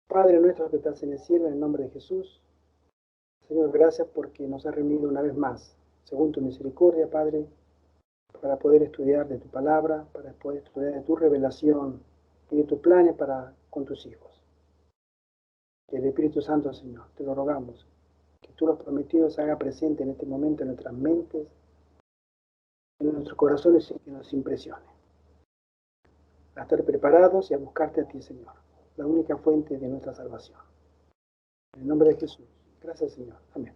Padre nuestro que estás en el cielo, en el nombre de Jesús, Señor, gracias porque nos has reunido una vez más, según tu misericordia, Padre, para poder estudiar de tu palabra, para poder estudiar de tu revelación y de tus planes para con tus hijos. Que el Espíritu Santo, Señor, te lo rogamos, que tú lo has prometido se haga presente en este momento en nuestras mentes, en nuestros corazones y que nos impresione. A estar preparados y a buscarte a ti, Señor, la única fuente de nuestra salvación. En el nombre de Jesús. Gracias, Señor. Amén.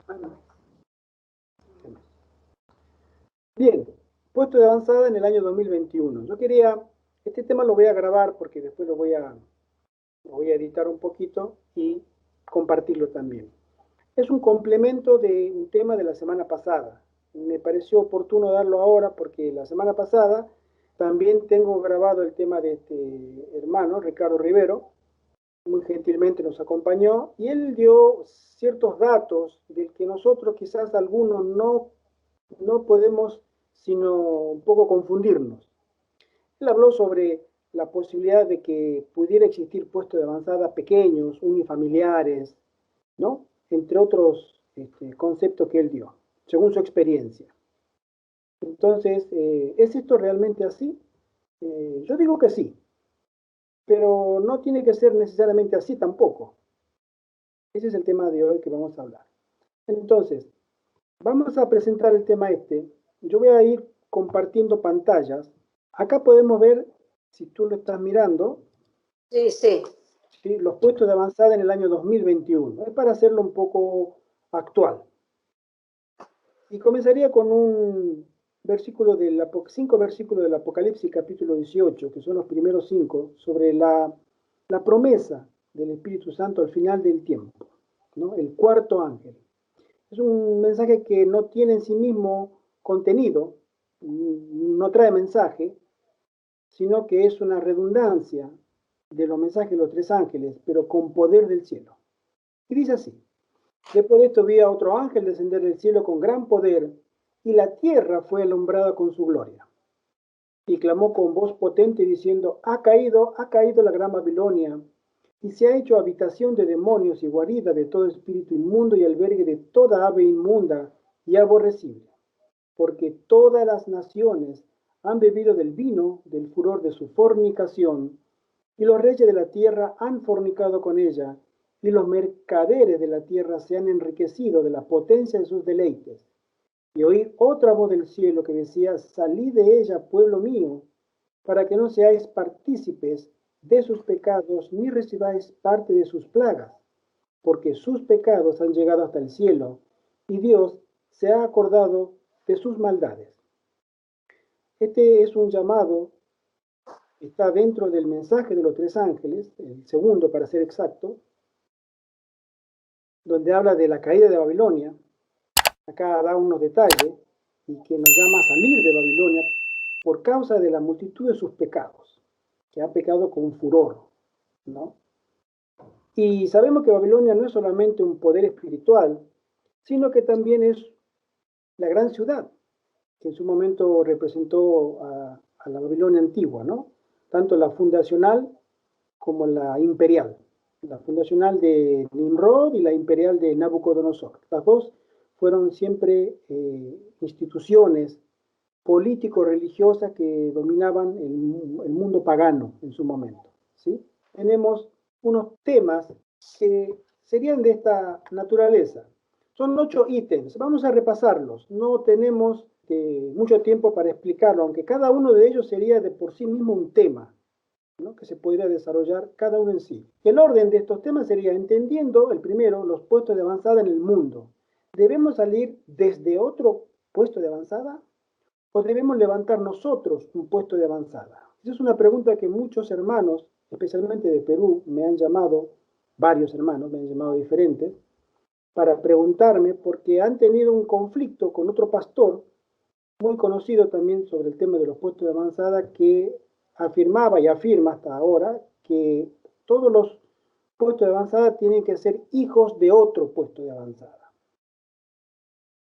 Amén. Amén. Bien, puesto de avanzada en el año 2021. Yo quería, este tema lo voy a grabar porque después lo voy a editar un poquito y compartirlo también. Es un complemento de un tema de la semana pasada. Me pareció oportuno darlo ahora porque la semana pasada también tengo grabado el tema de este hermano, Ricardo Rivero, muy gentilmente nos acompañó, y él dio ciertos datos del que nosotros quizás algunos no podemos sino un poco confundirnos. Él habló sobre la posibilidad de que pudiera existir puestos de avanzada pequeños, unifamiliares, ¿no? Entre otros conceptos que él dio, según su experiencia. Entonces, ¿es esto realmente así? Yo digo que sí, pero no tiene que ser necesariamente así tampoco. Ese es el tema de hoy que vamos a hablar. Entonces, vamos a presentar el tema este. Yo voy a ir compartiendo pantallas. Acá podemos ver, si tú lo estás mirando, sí, sí. ¿sí? Los puestos de avanzada en el año 2021. Es para hacerlo un poco actual. Y comenzaría con un versículo del 5 versículos del Apocalipsis capítulo 18, que son los primeros 5, sobre la promesa del Espíritu Santo al final del tiempo, ¿no? El cuarto ángel. Es un mensaje que no tiene en sí mismo contenido, no trae mensaje, sino que es una redundancia de los mensajes de los tres ángeles, pero con poder del cielo. Y dice así: después de esto vi a otro ángel descender del cielo con gran poder, y la tierra fue alumbrada con su gloria. Y clamó con voz potente diciendo: ha caído la gran Babilonia, y se ha hecho habitación de demonios y guarida de todo espíritu inmundo y albergue de toda ave inmunda y aborrecible. Porque todas las naciones han bebido del vino del furor de su fornicación, y los reyes de la tierra han fornicado con ella, y los mercaderes de la tierra se han enriquecido de la potencia de sus deleites. Y oí otra voz del cielo que decía: salid de ella, pueblo mío, para que no seáis partícipes de sus pecados, ni recibáis parte de sus plagas, porque sus pecados han llegado hasta el cielo, y Dios se ha acordado de sus maldades. Este es un llamado, está dentro del mensaje de los tres ángeles, el segundo para ser exacto, donde habla de la caída de Babilonia. Acá da unos detalles y que nos llama a salir de Babilonia por causa de la multitud de sus pecados, que ha pecado con furor, ¿no? Y sabemos que Babilonia no es solamente un poder espiritual, sino que también es la gran ciudad, que en su momento representó a la Babilonia antigua, ¿no? Tanto la fundacional como la imperial. La fundacional de Nimrod y la imperial de Nabucodonosor. Las dos fueron siempre instituciones político-religiosas que dominaban el mundo pagano en su momento, ¿sí? Tenemos unos temas que serían de esta naturaleza. Son 8 ítems, vamos a repasarlos. No tenemos mucho tiempo para explicarlo, aunque cada uno de ellos sería de por sí mismo un tema, ¿no? Que se podría desarrollar cada uno en sí. El orden de estos temas sería entendiendo, el primero, los puestos de avanzada en el mundo. ¿Debemos salir desde otro puesto de avanzada ¿O debemos levantar nosotros un puesto de avanzada? Esa es una pregunta que muchos hermanos, especialmente de Perú, me han llamado, varios hermanos me han llamado diferentes, para preguntarme porque han tenido un conflicto con otro pastor muy conocido también sobre el tema de los puestos de avanzada, que afirmaba y afirma hasta ahora que todos los puestos de avanzada tienen que ser hijos de otro puesto de avanzada.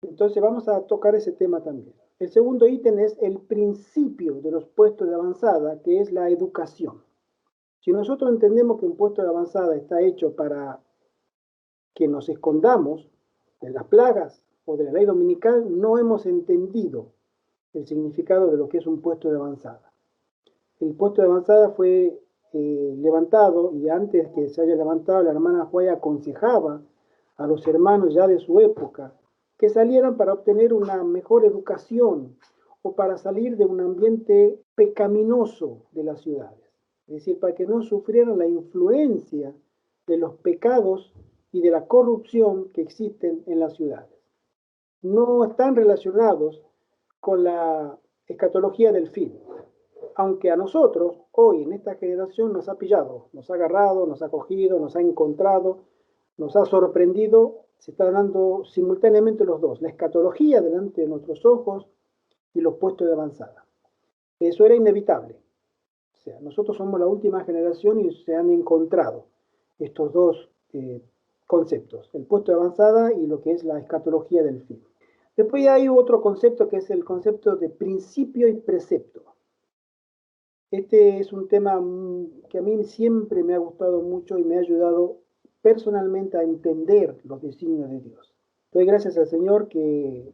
Entonces vamos a tocar ese tema también. El segundo ítem es el principio de los puestos de avanzada, que es la educación. Si nosotros entendemos que un puesto de avanzada está hecho para que nos escondamos de las plagas o de la ley dominical, no hemos entendido el significado de lo que es un puesto de avanzada. El puesto de avanzada fue levantado, y antes que se haya levantado, la hermana Juárez aconsejaba a los hermanos ya de su época que salieran para obtener una mejor educación o para salir de un ambiente pecaminoso de las ciudades. Es decir, para que no sufrieran la influencia de los pecados y de la corrupción que existen en las ciudades. No están relacionados con la escatología del fin, aunque a nosotros, hoy en esta generación, nos ha pillado, nos ha agarrado, nos ha cogido, nos ha encontrado, nos ha sorprendido. Se están dando simultáneamente los dos, la escatología delante de nuestros ojos y los puestos de avanzada. Eso era inevitable. O sea, nosotros somos la última generación y se han encontrado estos dos conceptos, el puesto de avanzada y lo que es la escatología del fin. Después hay otro concepto que es el concepto de principio y precepto. Este es un tema que a mí siempre me ha gustado mucho y me ha ayudado personalmente a entender los designios de Dios. Doy gracias al Señor que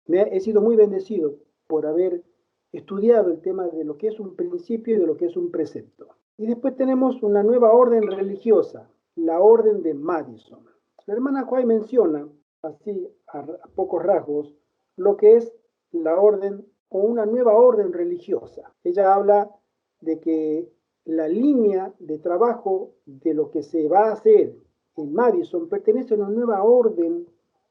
he sido muy bendecido por haber estudiado el tema de lo que es un principio y de lo que es un precepto. Y después tenemos una nueva orden religiosa, la orden de Madison. La hermana Juárez menciona, así a pocos rasgos, lo que es la orden o una nueva orden religiosa. Ella habla de que la línea de trabajo de lo que se va a hacer en Madison pertenece a una nueva orden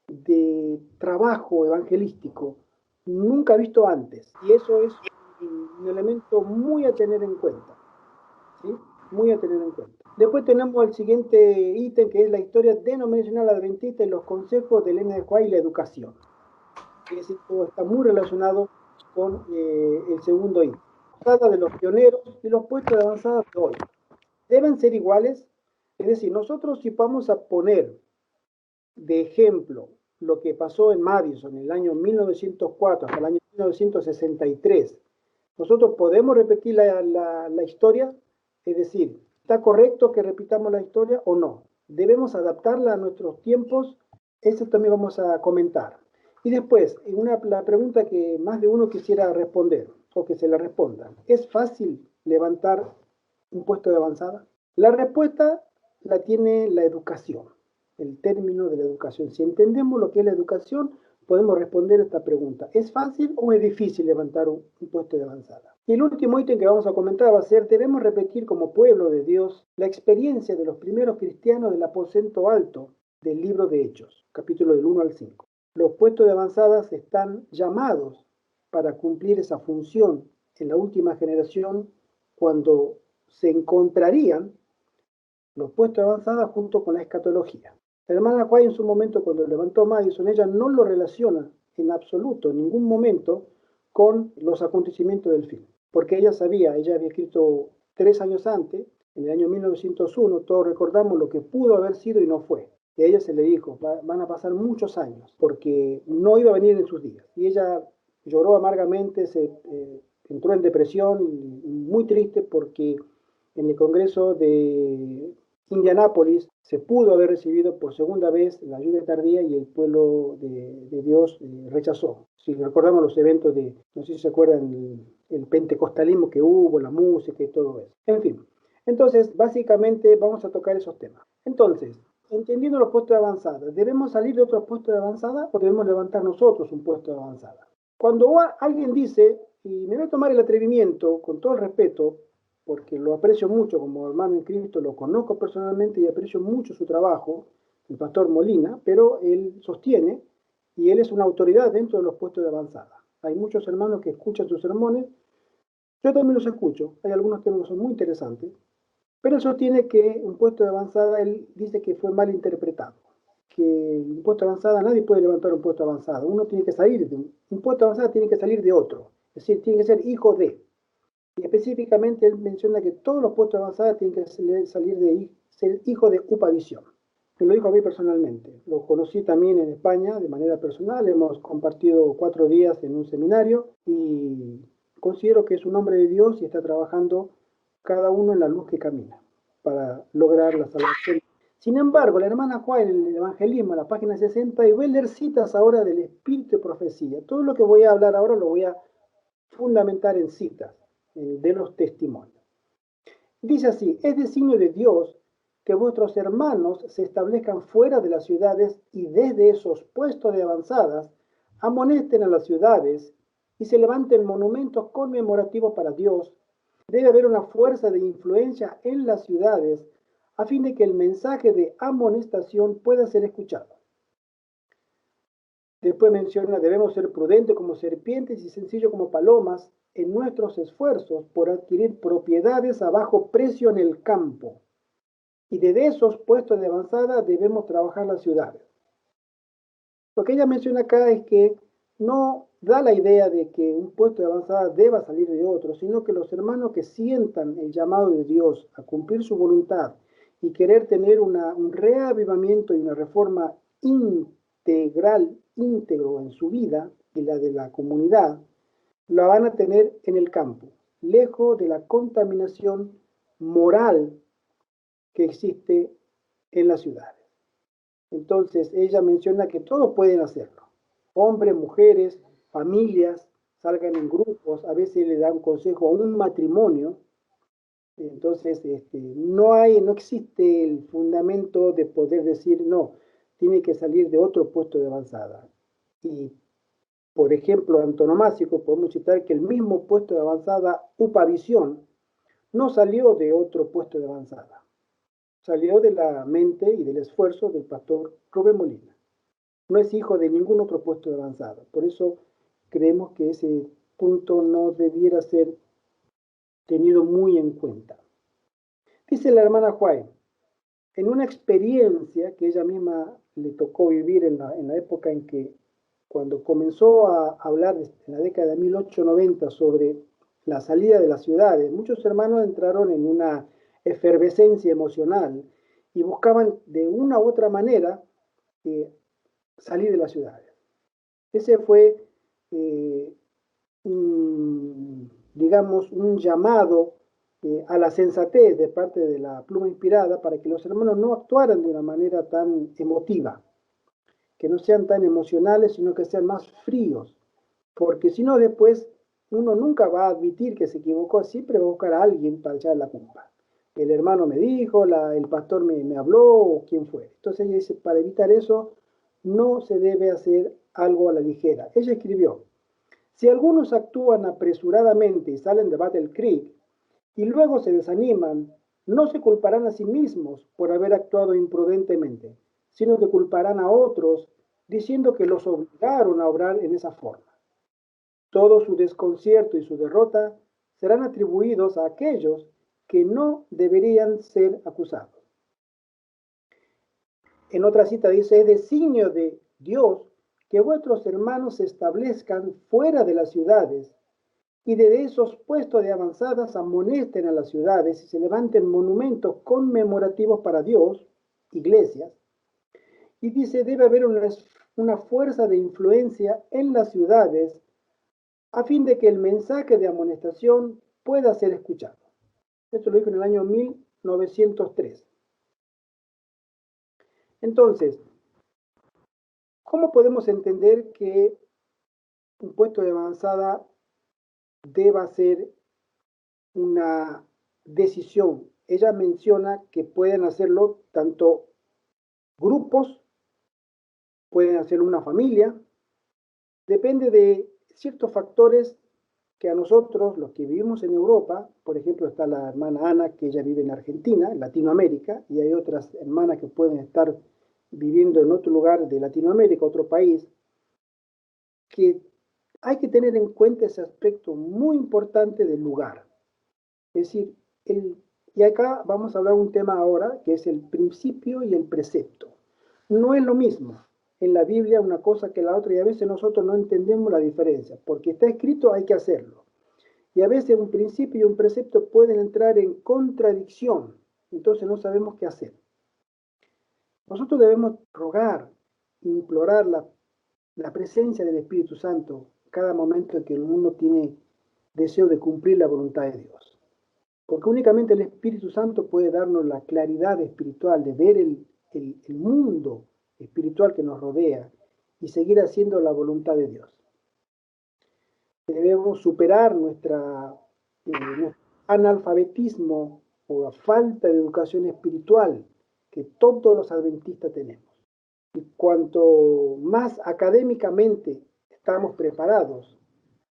de trabajo evangelístico nunca visto antes. Y eso es un elemento muy a tener en cuenta. ¿Sí? Muy a tener en cuenta. Después tenemos el siguiente ítem, que es la historia denominacional adventista y los consejos del NDJ y la educación. Es decir, todo está muy relacionado con el segundo ítem. Trata de los pioneros y los puestos de avanzada de hoy. Deben ser iguales. Es decir, nosotros si vamos a poner de ejemplo lo que pasó en Madison en el año 1904 hasta el año 1963, nosotros podemos repetir la historia. Es decir, ¿está correcto que repitamos la historia o no? ¿Debemos adaptarla a nuestros tiempos? Eso también vamos a comentar. Y después, la pregunta que más de uno quisiera responder, o que se le responda, ¿es fácil levantar un puesto de avanzada? La respuesta la tiene la educación, el término de la educación. Si entendemos lo que es la educación, podemos responder esta pregunta. ¿Es fácil o es difícil levantar un puesto de avanzada? Y el último ítem que vamos a comentar va a ser, debemos repetir como pueblo de Dios la experiencia de los primeros cristianos del aposento alto del libro de Hechos, capítulo del 1 al 5. Los puestos de avanzadas están llamados para cumplir esa función en la última generación, cuando se encontrarían los puestos de avanzada junto con la escatología. La hermana White en su momento, cuando levantó Madison, ella no lo relaciona en absoluto, en ningún momento, con los acontecimientos del fin. Porque ella sabía, ella había escrito 3 años antes, en el año 1901, todos recordamos lo que pudo haber sido y no fue. Y a ella se le dijo, van a pasar muchos años, porque no iba a venir en sus días. Y ella lloró amargamente, entró en depresión, y muy triste, porque en el Congreso de Indianápolis se pudo haber recibido por segunda vez la lluvia tardía y el pueblo de Dios rechazó. Si recordamos los eventos de, no sé si se acuerdan, el pentecostalismo que hubo, la música y todo eso. En fin, entonces básicamente vamos a tocar esos temas. Entonces, entendiendo los puestos de avanzada, ¿debemos salir de otros puestos de avanzada o debemos levantar nosotros un puesto de avanzada? Cuando alguien dice, y me voy a tomar el atrevimiento, con todo el respeto, porque lo aprecio mucho como hermano en Cristo, lo conozco personalmente y aprecio mucho su trabajo, el pastor Molina, pero él sostiene, y él es una autoridad dentro de los puestos de avanzada. Hay muchos hermanos que escuchan sus sermones. Yo también los escucho. Hay algunos temas que son muy interesantes. Pero él sostiene que un puesto de avanzada, él dice que fue mal interpretado. Que un puesto de avanzada, nadie puede levantar un puesto de avanzada. Uno tiene que salir de un puesto de avanzada, tiene que salir de otro. Es decir, tiene que ser hijo de. Y específicamente él menciona que todos los puestos de avanzada tienen que salir de ser hijo de Upavisión. Me lo dijo a mí personalmente. Lo conocí también en España de manera personal. Hemos compartido 4 días en un seminario y considero que es un hombre de Dios y está trabajando cada uno en la luz que camina para lograr la salvación. Sin embargo, la hermana Juan en el Evangelismo, en la página 60, y voy a leer citas ahora del Espíritu de Profecía. Todo lo que voy a hablar ahora lo voy a fundamentar en citas de los testimonios. Dice así: es designio de Dios que vuestros hermanos se establezcan fuera de las ciudades y desde esos puestos de avanzadas amonesten a las ciudades y se levanten monumentos conmemorativos para Dios. Debe haber una fuerza de influencia en las ciudades a fin de que el mensaje de amonestación pueda ser escuchado. Después menciona: debemos ser prudentes como serpientes y sencillos como palomas en nuestros esfuerzos por adquirir propiedades a bajo precio en el campo. Y desde esos puestos de avanzada debemos trabajar las ciudades. Lo que ella menciona acá es que no da la idea de que un puesto de avanzada deba salir de otro, sino que los hermanos que sientan el llamado de Dios a cumplir su voluntad y querer tener un reavivamiento y una reforma íntegro en su vida y la de la comunidad, la van a tener en el campo, lejos de la contaminación moral que existe en las ciudades. Entonces ella menciona que todos pueden hacerlo, hombres, mujeres, familias, salgan en grupos, a veces le dan consejo a un matrimonio. Entonces no existe el fundamento de poder decir no, tiene que salir de otro puesto de avanzada. Y por ejemplo, antonomásico, podemos citar que el mismo puesto de avanzada Upavisión no salió de otro puesto de avanzada. Salió de la mente y del esfuerzo del pastor Rubén Molina. No es hijo de ningún otro puesto de avanzada. Por eso creemos que ese punto no debiera ser tenido muy en cuenta. Dice la hermana Juárez, en una experiencia que ella misma le tocó vivir en la época en que, cuando comenzó a hablar en la década de 1890 sobre la salida de las ciudades, muchos hermanos entraron en una efervescencia emocional y buscaban de una u otra manera salir de las ciudades. Ese fue, digamos, un llamado a la sensatez de parte de la pluma inspirada para que los hermanos no actuaran de una manera tan emotiva, que no sean tan emocionales, sino que sean más fríos, porque si no después uno nunca va a admitir que se equivocó, siempre va a buscar a alguien para echar la culpa. El hermano me dijo, el pastor me habló, o quién fue. Entonces ella dice, para evitar eso, no se debe hacer algo a la ligera. Ella escribió, si algunos actúan apresuradamente y salen de Battle Creek y luego se desaniman, no se culparán a sí mismos por haber actuado imprudentemente, sino que culparán a otros diciendo que los obligaron a obrar en esa forma. Todo su desconcierto y su derrota serán atribuidos a aquellos que no deberían ser acusados. En otra cita dice, es designio de Dios que vuestros hermanos se establezcan fuera de las ciudades y desde esos puestos de avanzadas amonesten a las ciudades y se levanten monumentos conmemorativos para Dios, iglesias. Y dice, debe haber una fuerza de influencia en las ciudades a fin de que el mensaje de amonestación pueda ser escuchado. Esto lo dijo en el año 1903. Entonces, ¿cómo podemos entender que un puesto de avanzada deba ser una decisión? Ella menciona que pueden hacerlo tanto grupos, pueden hacerlo una familia, depende de ciertos factores que a nosotros, los que vivimos en Europa, por ejemplo, está la hermana Ana, que ella vive en Argentina, en Latinoamérica, y hay otras hermanas que pueden estar viviendo en otro lugar de Latinoamérica, otro país, que hay que tener en cuenta ese aspecto muy importante del lugar. Es decir, y acá vamos a hablar un tema ahora que es el principio y el precepto. No es lo mismo en la Biblia una cosa que la otra y a veces nosotros no entendemos la diferencia. Porque está escrito hay que hacerlo. Y a veces un principio y un precepto pueden entrar en contradicción. Entonces no sabemos qué hacer. Nosotros debemos rogar, implorar la presencia del Espíritu Santo cada momento en que el mundo tiene deseo de cumplir la voluntad de Dios. Porque únicamente el Espíritu Santo puede darnos la claridad espiritual de ver el mundo espiritual que nos rodea y seguir haciendo la voluntad de Dios. Debemos superar nuestro analfabetismo o la falta de educación espiritual que todos los adventistas tenemos. Y cuanto más académicamente estamos preparados,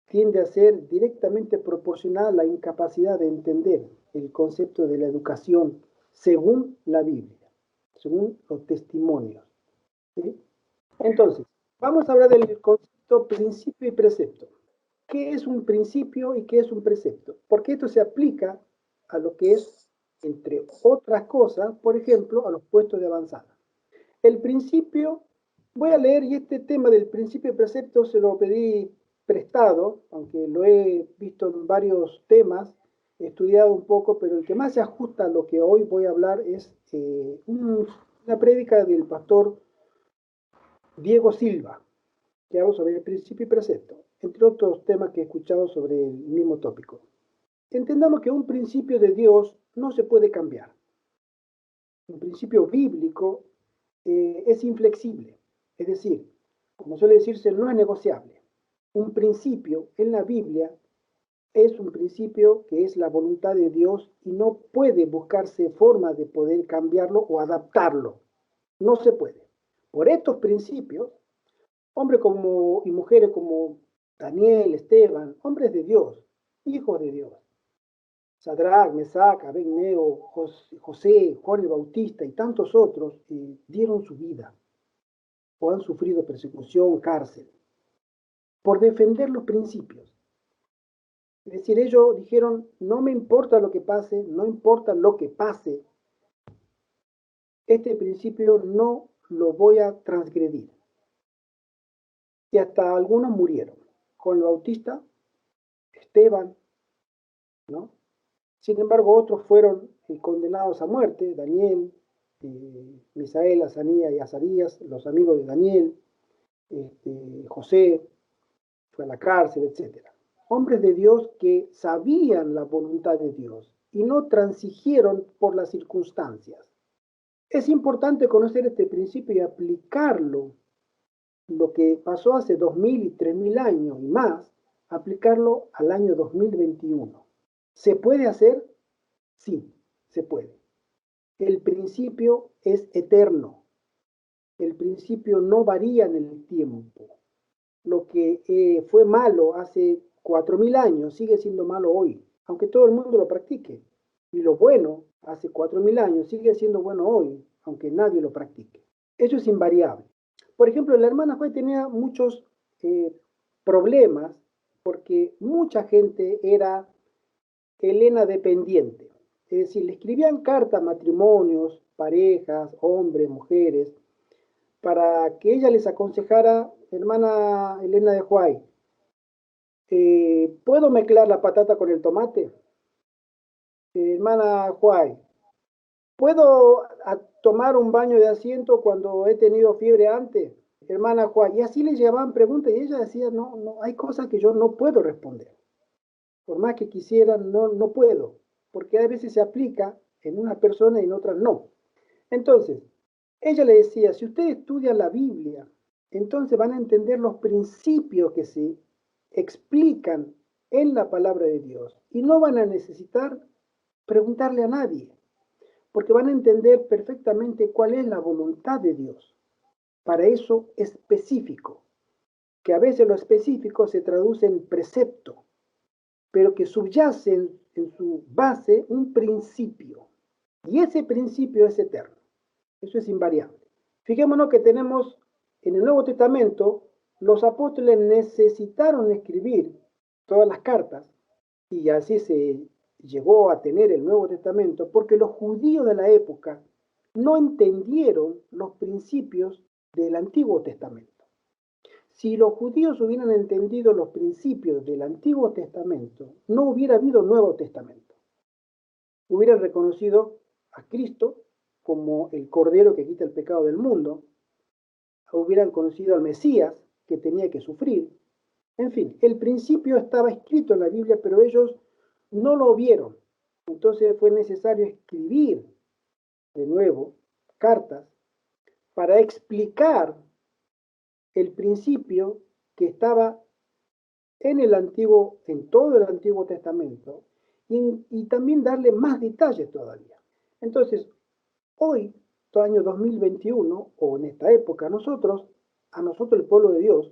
tiende a ser directamente proporcional a la incapacidad de entender el concepto de la educación según la Biblia, según los testimonios. ¿Sí? Entonces, vamos a hablar del concepto principio y precepto. ¿Qué es un principio y qué es un precepto? Porque esto se aplica a lo que es, entre otras cosas, por ejemplo, a los puestos de avanzada. El principio, voy a leer, y este tema del principio y precepto se lo pedí prestado, aunque lo he visto en varios temas, he estudiado un poco, pero el que más se ajusta a lo que hoy voy a hablar es una prédica del pastor Diego Silva, que habla sobre el principio y precepto, entre otros temas que he escuchado sobre el mismo tópico. Entendamos que un principio de Dios no se puede cambiar. Un principio bíblico es inflexible, es decir, como suele decirse, no es negociable. Un principio en la Biblia es un principio que es la voluntad de Dios y no puede buscarse forma de poder cambiarlo o adaptarlo. No se puede. Por estos principios, hombres y mujeres como Daniel, Esteban, hombres de Dios, hijos de Dios, Sadrach, Mesach, Abednego, José, Juan el Bautista y tantos otros dieron su vida o han sufrido persecución, cárcel, por defender los principios. Es decir, ellos dijeron, no me importa lo que pase, no importa lo que pase, este principio no lo voy a transgredir. Y hasta algunos murieron. Juan el Bautista, Esteban, ¿no? Sin embargo, otros fueron condenados a muerte, Daniel, Misael, Azanías y Azarías, los amigos de Daniel, José, fue a la cárcel, etc. Hombres de Dios que sabían la voluntad de Dios y no transigieron por las circunstancias. Es importante conocer este principio y aplicarlo, lo que pasó hace 2000 y 3000 años y más, aplicarlo al año 2021. ¿Se puede hacer? Sí, se puede. El principio es eterno. El principio no varía en el tiempo. Lo que fue malo hace 4000 años sigue siendo malo hoy, aunque todo el mundo lo practique. Y lo bueno hace 4000 años sigue siendo bueno hoy, aunque nadie lo practique. Eso es invariable. Por ejemplo, la hermana Juan tenía muchos problemas porque mucha gente era Helena dependiente. Es decir, le escribían cartas a matrimonios, parejas, hombres, mujeres, para que ella les aconsejara, hermana Helena de Huay, ¿puedo mezclar la patata con el tomate? Hermana Huay, ¿puedo tomar un baño de asiento cuando he tenido fiebre antes? Hermana Huay, y así le llevaban preguntas y ella decía, no, no, hay cosas que yo no puedo responder. Por más que quisiera, no puedo, porque a veces se aplica en una persona y en otras no. Entonces, ella le decía, si ustedes estudian la Biblia, entonces van a entender los principios que se explican en la palabra de Dios y no van a necesitar preguntarle a nadie, porque van a entender perfectamente cuál es la voluntad de Dios. Para eso específico, que a veces lo específico se traduce en precepto, pero que subyace en su base un principio. Y ese principio es eterno. Eso es invariable. Fijémonos que tenemos en el Nuevo Testamento los apóstoles necesitaron escribir todas las cartas y así se llegó a tener el Nuevo Testamento porque los judíos de la época no entendieron los principios del Antiguo Testamento. Si los judíos hubieran entendido los principios del Antiguo Testamento, no hubiera habido Nuevo Testamento. Hubieran reconocido a Cristo como el Cordero que quita el pecado del mundo, hubieran conocido al Mesías que tenía que sufrir. En fin, el principio estaba escrito en la Biblia, pero ellos no lo vieron. Entonces fue necesario escribir de nuevo cartas para explicar el principio que estaba en todo el Antiguo Testamento, y también darle más detalles todavía. Entonces, hoy, todo año 2021, o en esta época, a nosotros el pueblo de Dios,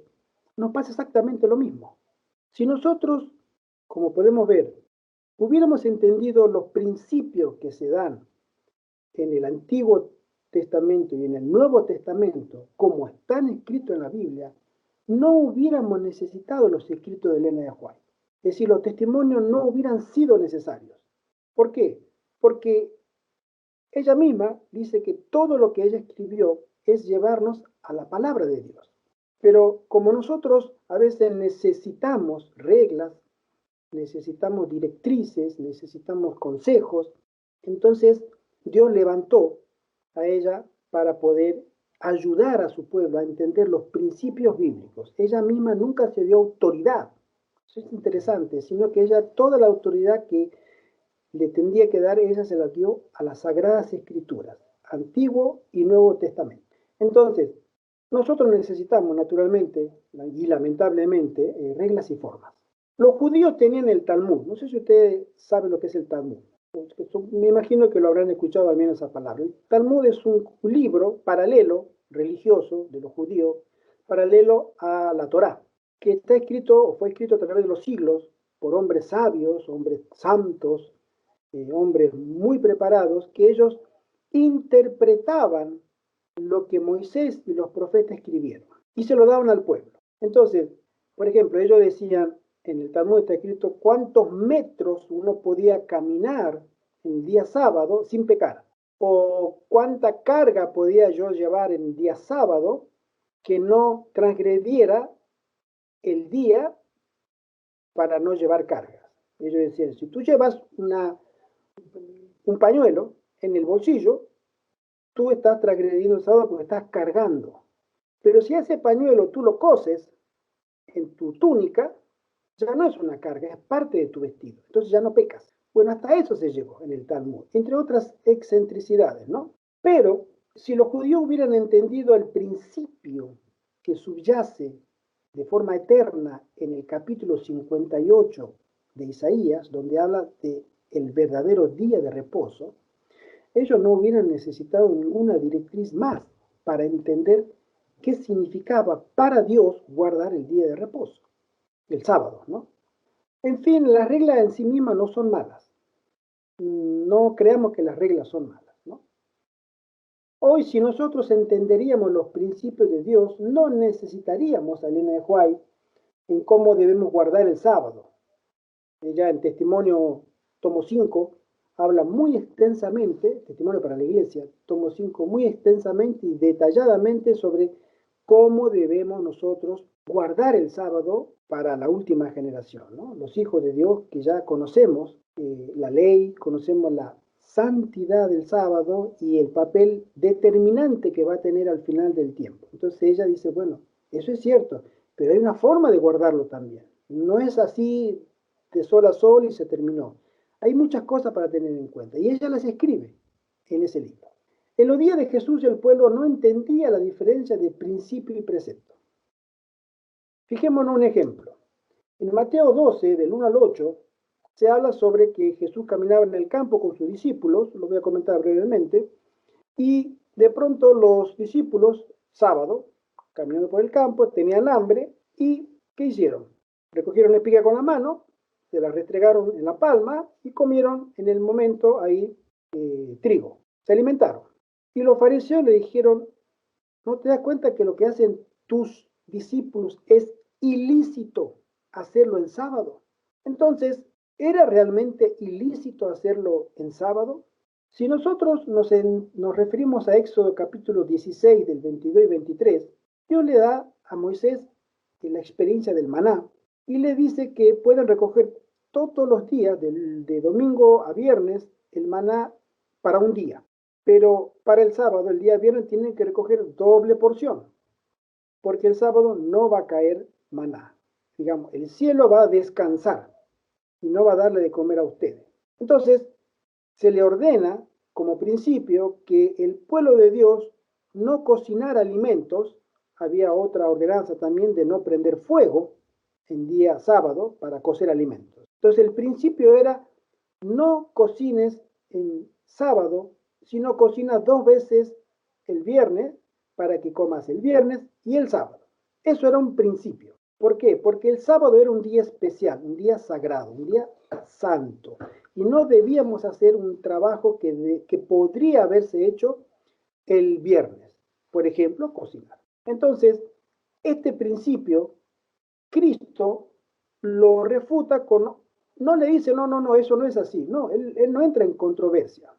nos pasa exactamente lo mismo. Si nosotros, como podemos ver, hubiéramos entendido los principios que se dan en el Antiguo Testamento y en el Nuevo Testamento, como están escritos en la Biblia, no hubiéramos necesitado los escritos de Elena de White. Es decir, los testimonios no hubieran sido necesarios. ¿Por qué? Porque ella misma dice que todo lo que ella escribió es llevarnos a la palabra de Dios. Pero como nosotros a veces necesitamos reglas, necesitamos directrices, necesitamos consejos, entonces Dios levantó a ella para poder ayudar a su pueblo a entender los principios bíblicos. Ella misma nunca se dio autoridad, eso es interesante, sino que ella toda la autoridad que le tendría que dar, ella se la dio a las Sagradas Escrituras, Antiguo y Nuevo Testamento. Entonces, nosotros necesitamos naturalmente y lamentablemente reglas y formas. Los judíos tenían el Talmud. No sé si ustedes saben lo que es el Talmud. Me imagino que lo habrán escuchado al menos esa palabra. El Talmud es un libro paralelo, religioso, de los judíos, paralelo a la Torá, que está escrito o fue escrito a través de los siglos por hombres sabios, hombres santos, hombres muy preparados, que ellos interpretaban lo que Moisés y los profetas escribieron y se lo daban al pueblo. Entonces, por ejemplo, ellos decían, en el Talmud está escrito cuántos metros uno podía caminar en el día sábado sin pecar, o cuánta carga podía yo llevar en el día sábado que no transgrediera el día para no llevar cargas. Ellos decían, si tú llevas un pañuelo en el bolsillo, tú estás transgrediendo el sábado porque estás cargando. Pero si ese pañuelo tú lo coses en tu túnica, ya no es una carga, es parte de tu vestido. Entonces ya no pecas. Bueno, hasta eso se llegó en el Talmud, entre otras excentricidades, ¿no? Pero si los judíos hubieran entendido el principio que subyace de forma eterna en el capítulo 58 de Isaías, donde habla de el verdadero día de reposo, ellos no hubieran necesitado ninguna directriz más para entender qué significaba para Dios guardar el día de reposo, el sábado, ¿no? En fin, las reglas en sí mismas no son malas. No creamos que las reglas son malas, ¿no? Hoy, si nosotros entenderíamos los principios de Dios, no necesitaríamos a Elena de White en cómo debemos guardar el sábado. Ella en Testimonio, tomo 5, habla muy extensamente, Testimonio para la Iglesia, tomo 5, muy extensamente y detalladamente sobre cómo debemos nosotros guardar el sábado para la última generación, ¿no? Los hijos de Dios que ya conocemos la ley, conocemos la santidad del sábado y el papel determinante que va a tener al final del tiempo. Entonces ella dice, bueno, eso es cierto, pero hay una forma de guardarlo también. No es así de sol a sol y se terminó. Hay muchas cosas para tener en cuenta y ella las escribe en ese libro. En los días de Jesús el pueblo no entendía la diferencia de principio y precepto. Fijémonos un ejemplo. En Mateo 12, del 1 al 8, se habla sobre que Jesús caminaba en el campo con sus discípulos, lo voy a comentar brevemente, y de pronto los discípulos, sábado, caminando por el campo, tenían hambre y ¿qué hicieron? Recogieron la espiga con la mano, se la restregaron en la palma y comieron en el momento ahí trigo, se alimentaron. Y los fariseos le dijeron, ¿no te das cuenta que lo que hacen tus discípulos es ilícito hacerlo en sábado. Entonces, ¿era realmente ilícito hacerlo en sábado? Si nosotros nos referimos a Éxodo capítulo 16 del 22 y 23, Dios le da a Moisés la experiencia del maná y le dice que pueden recoger todos los días, de domingo a viernes, el maná para un día. Pero para el sábado, el día viernes, tienen que recoger doble porción, porque el sábado no va a caer maná. Digamos, el cielo va a descansar y no va a darle de comer a ustedes. Entonces, se le ordena como principio que el pueblo de Dios no cocinara alimentos. Había otra ordenanza también de no prender fuego en día sábado para cocer alimentos. Entonces el principio era: no cocines en sábado, sino cocina 2 veces el viernes para que comas el viernes y el sábado. Eso era un principio. ¿Por qué? Porque el sábado era un día especial, un día sagrado, un día santo. Y no debíamos hacer un trabajo que podría haberse hecho el viernes. Por ejemplo, cocinar. Entonces, este principio, Cristo lo refuta no le dice, no, eso no es así. No, él no entra en controversia,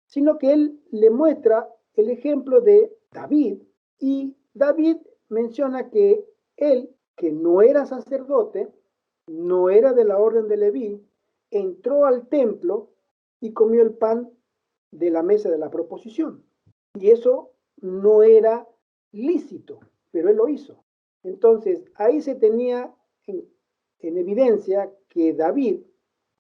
sino que él le muestra el ejemplo de David. Y David menciona que él, que no era sacerdote, no era de la orden de Leví, entró al templo y comió el pan de la mesa de la proposición. Y eso no era lícito, pero él lo hizo. Entonces, ahí se tenía en evidencia que David,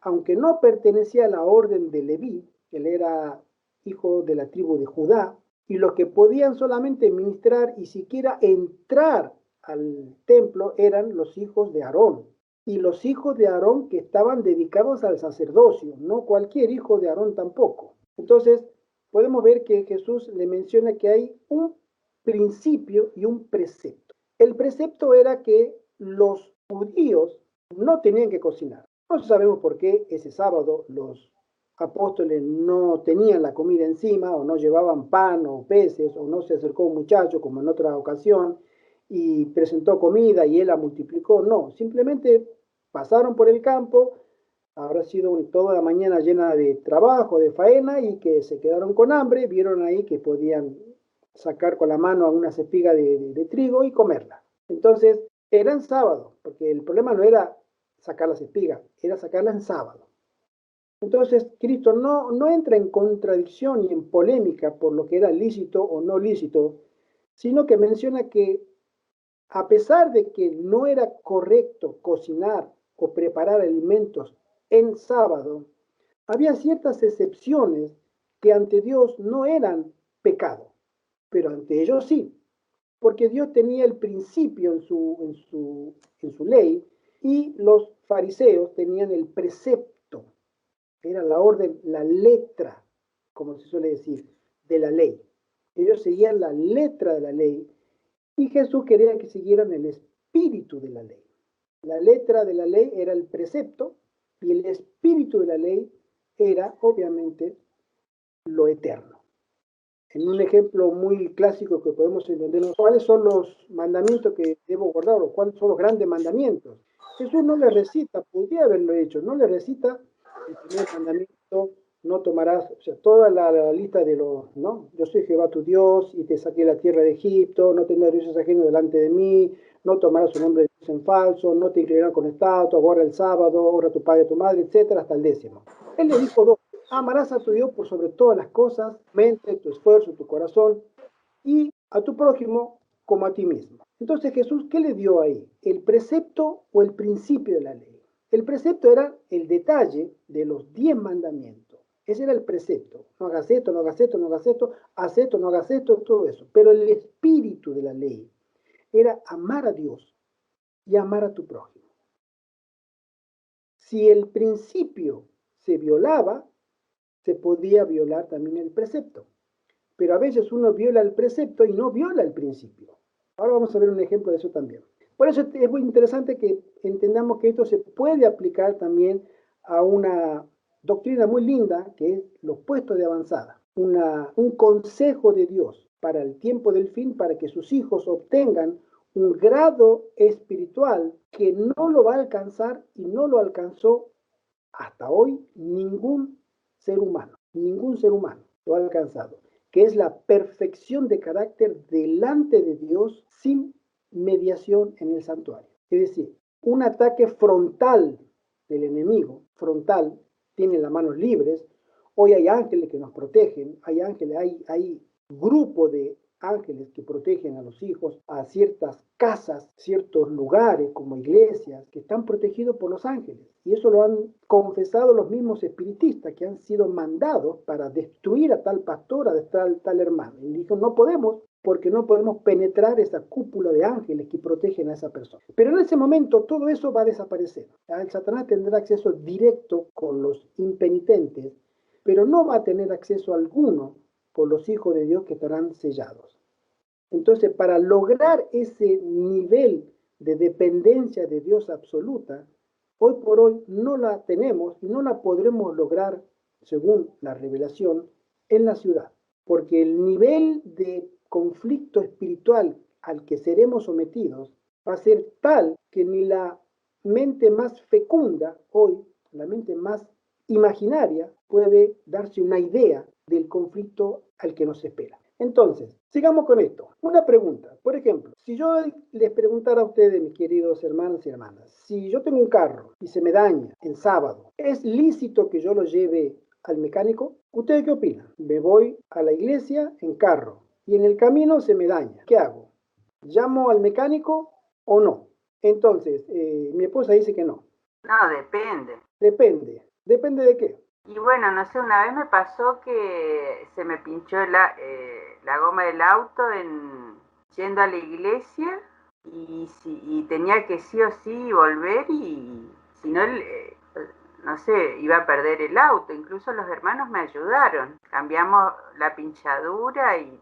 aunque no pertenecía a la orden de Leví, él era hijo de la tribu de Judá, y los que podían solamente ministrar y siquiera entrar al templo eran los hijos de Aarón. Y los hijos de Aarón que estaban dedicados al sacerdocio, no cualquier hijo de Aarón tampoco. Entonces, podemos ver que Jesús le menciona que hay un principio y un precepto. El precepto era que los judíos no tenían que cocinar. No sabemos por qué ese sábado los apóstoles no tenían la comida encima, o no llevaban pan o peces, o no se acercó un muchacho como en otra ocasión y presentó comida y él la multiplicó. No, simplemente pasaron por el campo. Habrá sido toda la mañana llena de trabajo, de faena, y que se quedaron con hambre. Vieron ahí que podían sacar con la mano unas espigas de trigo y comerla. Entonces, era en sábado, porque el problema no era sacar las espigas, era sacarlas en sábado. Entonces, Cristo no entra en contradicción y en polémica por lo que era lícito o no lícito, sino que menciona que a pesar de que no era correcto cocinar o preparar alimentos en sábado, había ciertas excepciones que ante Dios no eran pecado, pero ante ellos sí, porque Dios tenía el principio en su ley, y los fariseos tenían el precepto. Era la orden, la letra, como se suele decir, de la ley. Ellos seguían la letra de la ley, y Jesús quería que siguieran el espíritu de la ley. La letra de la ley era el precepto, y el espíritu de la ley era, obviamente, lo eterno. En un ejemplo muy clásico que podemos entender, ¿cuáles son los mandamientos que debo guardar, o cuáles son los grandes mandamientos? Jesús no le recita, podría haberlo hecho, no le recita el primer mandamiento: no tomarás, o sea, toda la lista de los, ¿no? Yo soy Jehová tu Dios y te saqué de la tierra de Egipto, no tendrás dioses ajenos delante de mí, no tomarás su nombre de Dios en falso, no te inclinarás con estatua, guarda el sábado, honra a tu padre y a tu madre, etcétera, hasta el 10º. Él le dijo 2: amarás a tu Dios por sobre todas las cosas, mente, tu esfuerzo, tu corazón, y a tu prójimo como a ti mismo. Entonces Jesús, ¿qué le dio ahí? ¿El precepto o el principio de la ley? El precepto era el detalle de los 10 mandamientos. Ese era el precepto. No hagas esto, no hagas esto, no hagas esto, haz esto, no hagas esto, todo eso. Pero el espíritu de la ley era amar a Dios y amar a tu prójimo. Si el principio se violaba, se podía violar también el precepto. Pero a veces uno viola el precepto y no viola el principio. Ahora vamos a ver un ejemplo de eso también. Por eso es muy interesante que entendamos que esto se puede aplicar también a una doctrina muy linda, que es los puestos de avanzada. Un consejo de Dios para el tiempo del fin, para que sus hijos obtengan un grado espiritual que no lo va a alcanzar y no lo alcanzó hasta hoy ningún ser humano lo ha alcanzado, que es la perfección de carácter delante de Dios sin mediación en el santuario. Es decir, un ataque frontal del enemigo, frontal, tiene las manos libres. Hoy hay ángeles que nos protegen, hay grupo de ángeles que protegen a los hijos, a ciertas casas, ciertos lugares como iglesias, que están protegidos por los ángeles. Y eso lo han confesado los mismos espiritistas que han sido mandados para destruir a tal pastor, a tal hermano. Y dijo, no podemos, porque no podemos penetrar esa cúpula de ángeles que protegen a esa persona. Pero en ese momento todo eso va a desaparecer. El Satanás tendrá acceso directo con los impenitentes, pero no va a tener acceso alguno por los hijos de Dios que estarán sellados. Entonces, para lograr ese nivel de dependencia de Dios absoluta, hoy por hoy no la tenemos y no la podremos lograr, según la revelación, en la ciudad. Porque el nivel de conflicto espiritual al que seremos sometidos va a ser tal que ni la mente más fecunda hoy, la mente más imaginaria, puede darse una idea del conflicto al que nos espera. Entonces, sigamos con esto. Una pregunta, por ejemplo, si yo les preguntara a ustedes, mis queridos hermanos y hermanas, si yo tengo un carro y se me daña en sábado, ¿es lícito que yo lo lleve al mecánico? ¿Ustedes qué opinan? Me voy a la iglesia en carro y en el camino se me daña. ¿Qué hago? ¿Llamo al mecánico o no? Entonces, mi esposa dice que no. No, depende. Depende. ¿Depende de qué? Y bueno, no sé, una vez me pasó que se me pinchó la goma del auto yendo a la iglesia y tenía que sí o sí volver y si no, no sé, iba a perder el auto. Incluso los hermanos me ayudaron. Cambiamos la pinchadura y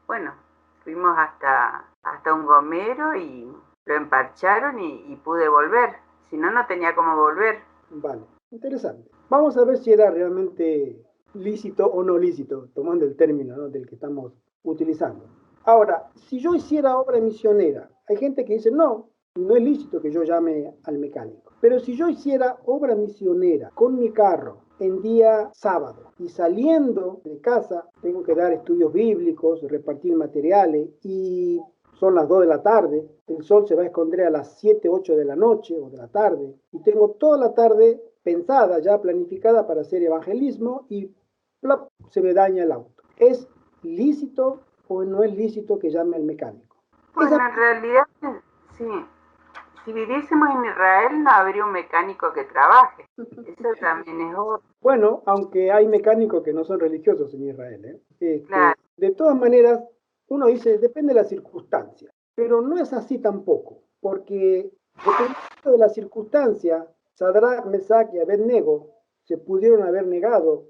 bueno, fuimos hasta un gomero y lo emparcharon y pude volver. Si no, no tenía cómo volver. Vale, interesante. Vamos a ver si era realmente lícito o no lícito, tomando el término, ¿no?, del que estamos utilizando. Ahora, si yo hiciera obra misionera, hay gente que dice, no, no es lícito que yo llame al mecánico. Pero si yo hiciera obra misionera con mi carro en día sábado y saliendo de casa, tengo que dar estudios bíblicos, repartir materiales y son las 2 de la tarde, el sol se va a esconder a las 7, 8 de la noche o de la tarde, y tengo toda la tarde pensada, ya planificada para hacer evangelismo, y plop, se me daña el auto. ¿Es lícito o no es lícito que llame al mecánico? Bueno, en realidad, sí. Si viviésemos en Israel no habría un mecánico que trabaje. Eso también es otro. Bueno, aunque hay mecánicos que no son religiosos en Israel, Claro. de todas maneras, uno dice, depende de la circunstancia, pero no es así tampoco, porque dependiendo de la circunstancia, Sadrach, Mesach y Abednego se pudieron haber negado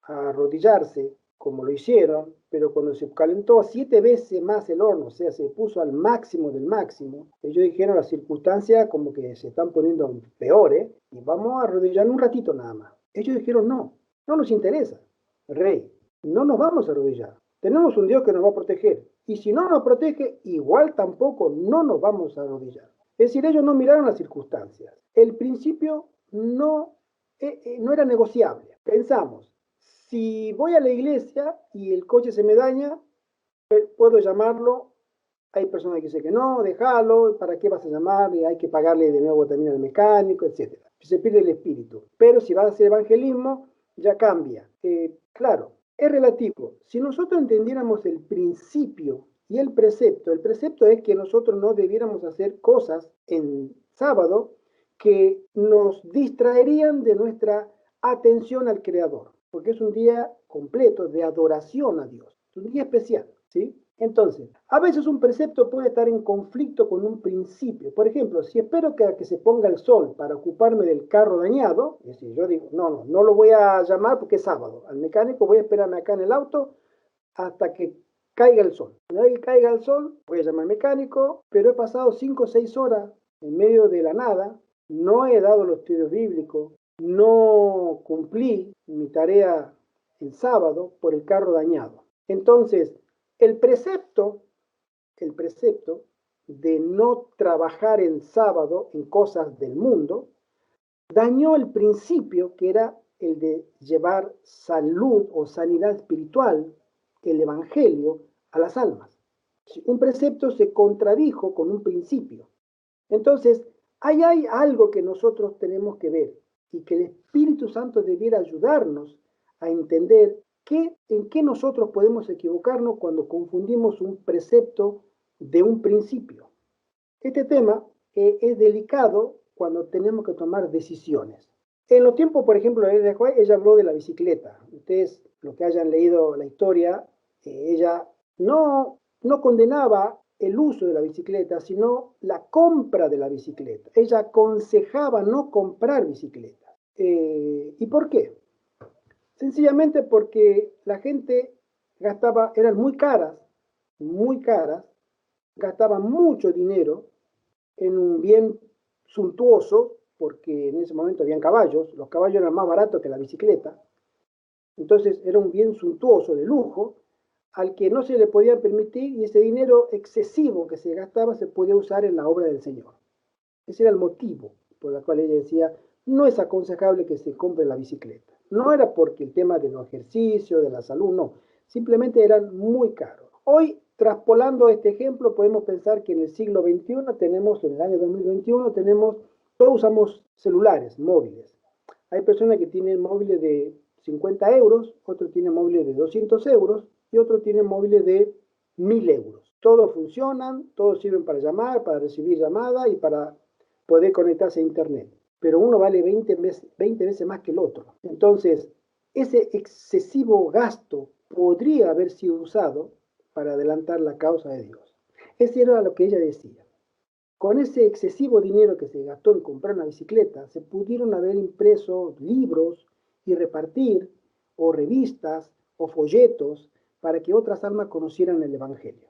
a arrodillarse como lo hicieron, pero cuando se calentó 7 veces más el horno, o sea, se puso al máximo del máximo, ellos dijeron las circunstancias como que se están poniendo peores y vamos a arrodillar un ratito nada más. Ellos dijeron no, no nos interesa, rey, no nos vamos a arrodillar. Tenemos un Dios que nos va a proteger. Y si no nos protege, igual tampoco no nos vamos a arrodillar. Es decir, ellos no miraron las circunstancias. El principio no era negociable. Pensamos, si voy a la iglesia y el coche se me daña, puedo llamarlo. Hay personas que dicen que no, déjalo, ¿para qué vas a llamar? Hay que pagarle de nuevo también al mecánico, etc. Se pierde el espíritu. Pero si vas a hacer evangelismo, ya cambia. Claro, es relativo. Si nosotros entendiéramos el principio y el precepto es que nosotros no debiéramos hacer cosas en sábado que nos distraerían de nuestra atención al Creador, porque es un día completo de adoración a Dios, es un día especial, ¿sí? Entonces, a veces un precepto puede estar en conflicto con un principio. Por ejemplo, si espero que se ponga el sol para ocuparme del carro dañado, es decir, yo digo, no lo voy a llamar porque es sábado. Al mecánico voy a esperarme acá en el auto hasta que caiga el sol. Una vez que caiga el sol, voy a llamar al mecánico, pero he pasado 5 o 6 horas en medio de la nada, no he dado los estudios bíblicos, no cumplí mi tarea el sábado por el carro dañado. Entonces, el precepto de no trabajar en sábado en cosas del mundo, dañó el principio que era el de llevar salud o sanidad espiritual, el evangelio, a las almas. Un precepto se contradijo con un principio. Entonces, ahí hay algo que nosotros tenemos que ver y que el Espíritu Santo debiera ayudarnos a entender en qué nosotros podemos equivocarnos cuando confundimos un precepto de un principio. Este tema es delicado cuando tenemos que tomar decisiones. En los tiempos, por ejemplo, de ella habló de la bicicleta. Ustedes, los que hayan leído la historia, ella no condenaba el uso de la bicicleta, sino la compra de la bicicleta. Ella aconsejaba no comprar bicicletas. ¿Y por qué? Sencillamente porque la gente eran muy caras, gastaba mucho dinero en un bien suntuoso, porque en ese momento habían caballos, los caballos eran más baratos que la bicicleta, entonces era un bien suntuoso, de lujo, al que no se le podía permitir, y ese dinero excesivo que se gastaba se podía usar en la obra del Señor. Ese era el motivo por el cual ella decía, no es aconsejable que se compre la bicicleta. No era porque el tema de los ejercicios, de la salud, no. Simplemente eran muy caros. Hoy, traspolando este ejemplo, podemos pensar que en el siglo XXI en el año 2021, todos usamos celulares, móviles. Hay personas que tienen móviles de 50 euros, otros tienen móviles de 200 euros y otros tienen móviles de 1000 euros. Todos funcionan, todos sirven para llamar, para recibir llamadas y para poder conectarse a internet, pero uno vale 20 veces más que el otro. Entonces, ese excesivo gasto podría haber sido usado para adelantar la causa de Dios. Ese era lo que ella decía. Con ese excesivo dinero que se gastó en comprar una bicicleta, se pudieron haber impreso libros y repartir, o revistas, o folletos, para que otras almas conocieran el Evangelio.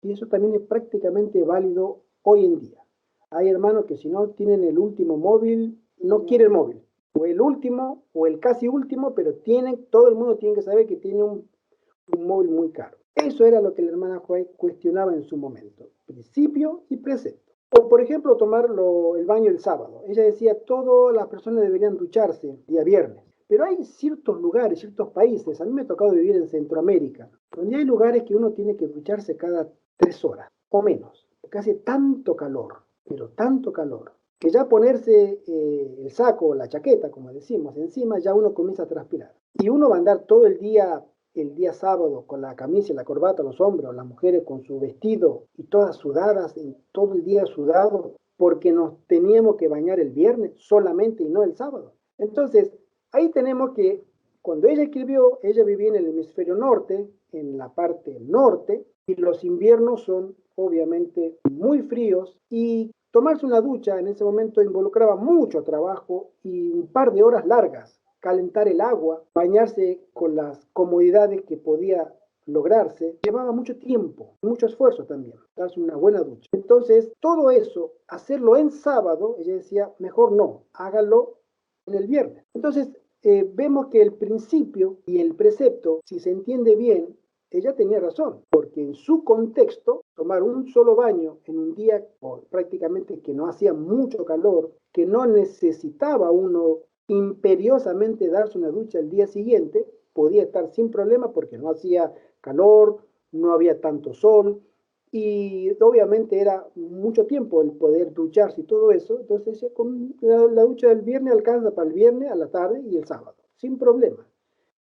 Y eso también es prácticamente válido hoy en día. Hay hermanos que si no tienen el último móvil, no quieren móvil. O el último, o el casi último, pero todo el mundo tiene que saber que tiene un móvil muy caro. Eso era lo que la hermana White cuestionaba en su momento. Principio y precepto. O por ejemplo, tomar el baño el sábado. Ella decía, todas las personas deberían ducharse día viernes. Pero hay ciertos lugares, ciertos países, a mí me ha tocado vivir en Centroamérica, donde hay lugares que uno tiene que ducharse cada 3 horas o menos, porque hace tanto calor, pero tanto calor, que ya ponerse el saco o la chaqueta, como decimos, encima ya uno comienza a transpirar. Y uno va a andar todo el día sábado con la camisa y la corbata a los hombros, las mujeres con su vestido y todas sudadas, todo el día sudado, porque nos teníamos que bañar el viernes solamente y no el sábado. Entonces, ahí tenemos que, cuando ella escribió, ella vivía en el hemisferio norte, en la parte norte, y los inviernos son obviamente muy fríos, y tomarse una ducha en ese momento involucraba mucho trabajo y un par de horas largas. Calentar el agua, bañarse con las comodidades que podía lograrse, llevaba mucho tiempo, mucho esfuerzo también, darse una buena ducha. Entonces, todo eso, hacerlo en sábado, ella decía, mejor no, hágalo en el viernes. Entonces, vemos que el principio y el precepto, si se entiende bien, ella tenía razón, porque en su contexto, tomar un solo baño en un día prácticamente que no hacía mucho calor, que no necesitaba uno imperiosamente darse una ducha el día siguiente, podía estar sin problema porque no hacía calor, no había tanto sol, y obviamente era mucho tiempo el poder ducharse y todo eso. Entonces con la ducha del viernes alcanza para el viernes a la tarde y el sábado, sin problema.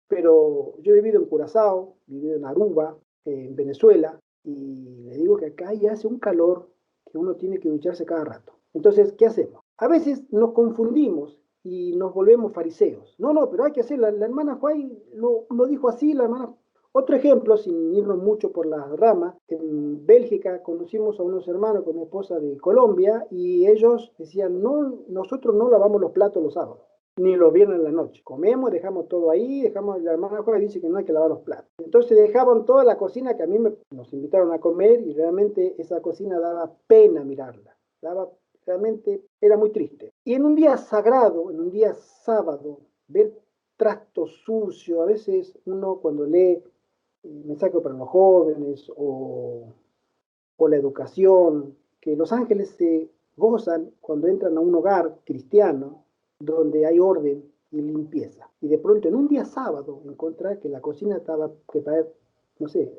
Pero yo he vivido en Curazao, he vivido en Aruba, en Venezuela, y le digo que acá ya hace un calor que uno tiene que ducharse cada rato. Entonces, ¿qué hacemos? A veces nos confundimos y nos volvemos fariseos. No, pero hay que hacer, la hermana Juay lo dijo así, la hermana. Otro ejemplo, sin irnos mucho por las ramas, en Bélgica conocimos a unos hermanos con mi esposa de Colombia y ellos decían, no, nosotros no lavamos los platos los sábados ni los viernes en la noche. Comemos, dejamos todo ahí, la hermana Juana dice que no hay que lavar los platos. Entonces dejaban toda la cocina que a mí nos invitaron a comer y realmente esa cocina daba pena mirarla. Realmente era muy triste. Y en un día sagrado, en un día sábado, ver trastos sucios, a veces uno cuando lee mensajes para los jóvenes o la educación, que los ángeles se gozan cuando entran a un hogar cristiano donde hay orden y limpieza. Y de pronto en un día sábado encontrar que la cocina estaba, no sé,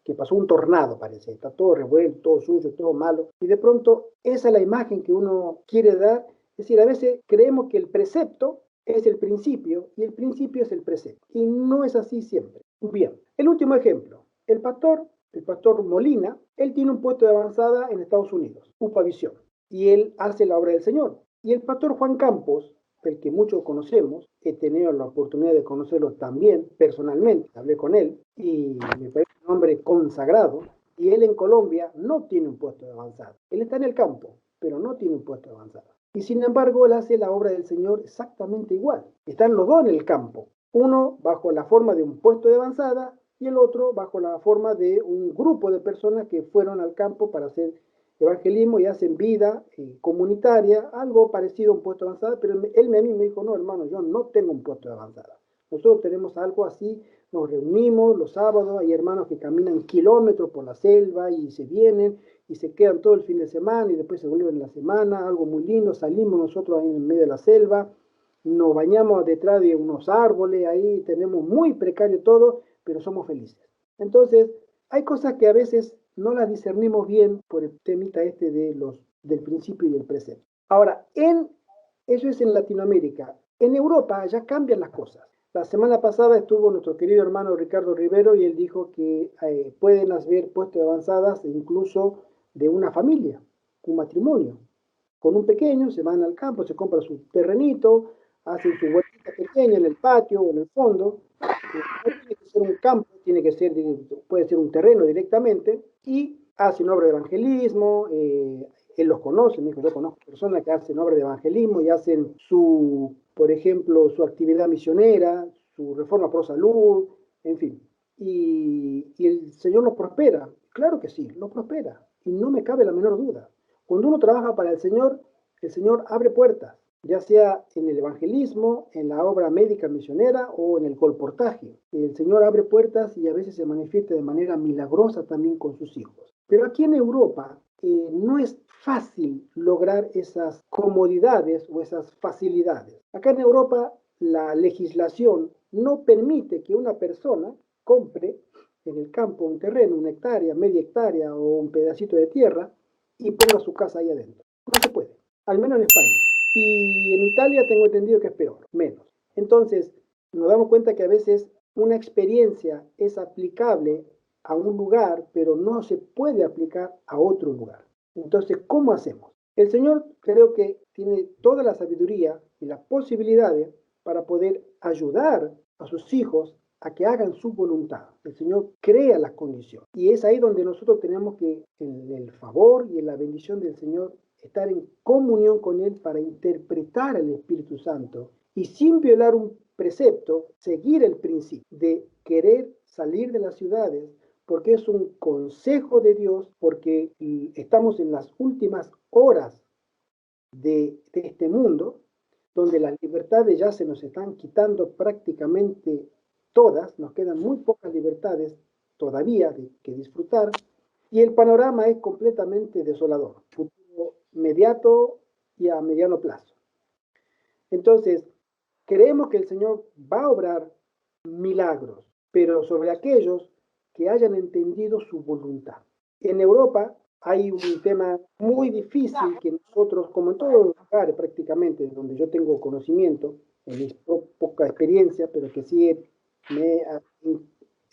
que pasó un tornado, parece, está todo revuelto, todo sucio, todo malo. Y de pronto esa es la imagen que uno quiere dar. Es decir, a veces creemos que el precepto es el principio y el principio es el precepto. Y no es así siempre. Bien, el último ejemplo. El pastor Molina, él tiene un puesto de avanzada en Estados Unidos, Upavisión, y él hace la obra del Señor. Y el pastor Juan Campos, del que muchos conocemos, he tenido la oportunidad de conocerlo también personalmente, hablé con él, y me parece un hombre consagrado, y él en Colombia no tiene un puesto de avanzada. Él está en el campo, pero no tiene un puesto de avanzada. Y sin embargo, él hace la obra del Señor exactamente igual. Están los dos en el campo, uno bajo la forma de un puesto de avanzada y el otro bajo la forma de un grupo de personas que fueron al campo para hacer evangelismo y hacen vida comunitaria, algo parecido a un puesto de avanzada, pero él a mí me dijo, no, hermano, yo no tengo un puesto de avanzada. Nosotros tenemos algo así, nos reunimos los sábados, hay hermanos que caminan kilómetros por la selva y se vienen y se quedan todo el fin de semana y después se vuelven la semana, algo muy lindo, salimos nosotros ahí en medio de la selva, nos bañamos detrás de unos árboles, ahí tenemos muy precario todo, pero somos felices. Entonces, hay cosas que a veces no las discernimos bien por el temita este del principio y del precepto. Ahora, eso es en Latinoamérica. En Europa ya cambian las cosas. La semana pasada estuvo nuestro querido hermano Ricardo Rivero y él dijo que pueden haber puestos de avanzadas incluso de una familia, un matrimonio. Con un pequeño se van al campo, se compran su terrenito, hacen su huertita pequeña en el patio o en el fondo. No tiene que ser un campo, puede ser un terreno directamente, y hacen obra de evangelismo. Él los conoce, me dijo, yo conozco personas que hacen obra de evangelismo y hacen por ejemplo, su actividad misionera, su reforma pro salud, en fin. Y el Señor los prospera, claro que sí, los prospera, y no me cabe la menor duda. Cuando uno trabaja para el Señor abre puertas, ya sea en el evangelismo, en la obra médica misionera o en el colportaje. El Señor abre puertas y a veces se manifiesta de manera milagrosa también con sus hijos. Pero aquí en Europa no es fácil lograr esas comodidades o esas facilidades. Acá en Europa la legislación no permite que una persona compre en el campo un terreno, una hectárea, media hectárea o un pedacito de tierra y ponga su casa ahí adentro. No se puede, al menos en España. Y en Italia tengo entendido que es peor, menos. Entonces, nos damos cuenta que a veces una experiencia es aplicable a un lugar, pero no se puede aplicar a otro lugar. Entonces, ¿cómo hacemos? El Señor creo que tiene toda la sabiduría y las posibilidades para poder ayudar a sus hijos a que hagan su voluntad. El Señor crea las condiciones. Y es ahí donde nosotros tenemos que, en el favor y en la bendición del Señor, estar en comunión con Él para interpretar el Espíritu Santo y sin violar un precepto, seguir el principio de querer salir de las ciudades, porque es un consejo de Dios, porque estamos en las últimas horas de este mundo, donde las libertades ya se nos están quitando prácticamente todas, nos quedan muy pocas libertades todavía que disfrutar, y el panorama es completamente desolador, futuro inmediato y a mediano plazo. Entonces, creemos que el Señor va a obrar milagros, pero sobre aquellos que hayan entendido su voluntad. En Europa hay un tema muy difícil que nosotros, como en todos los lugares prácticamente, donde yo tengo conocimiento, en mi poca experiencia, pero que sí me he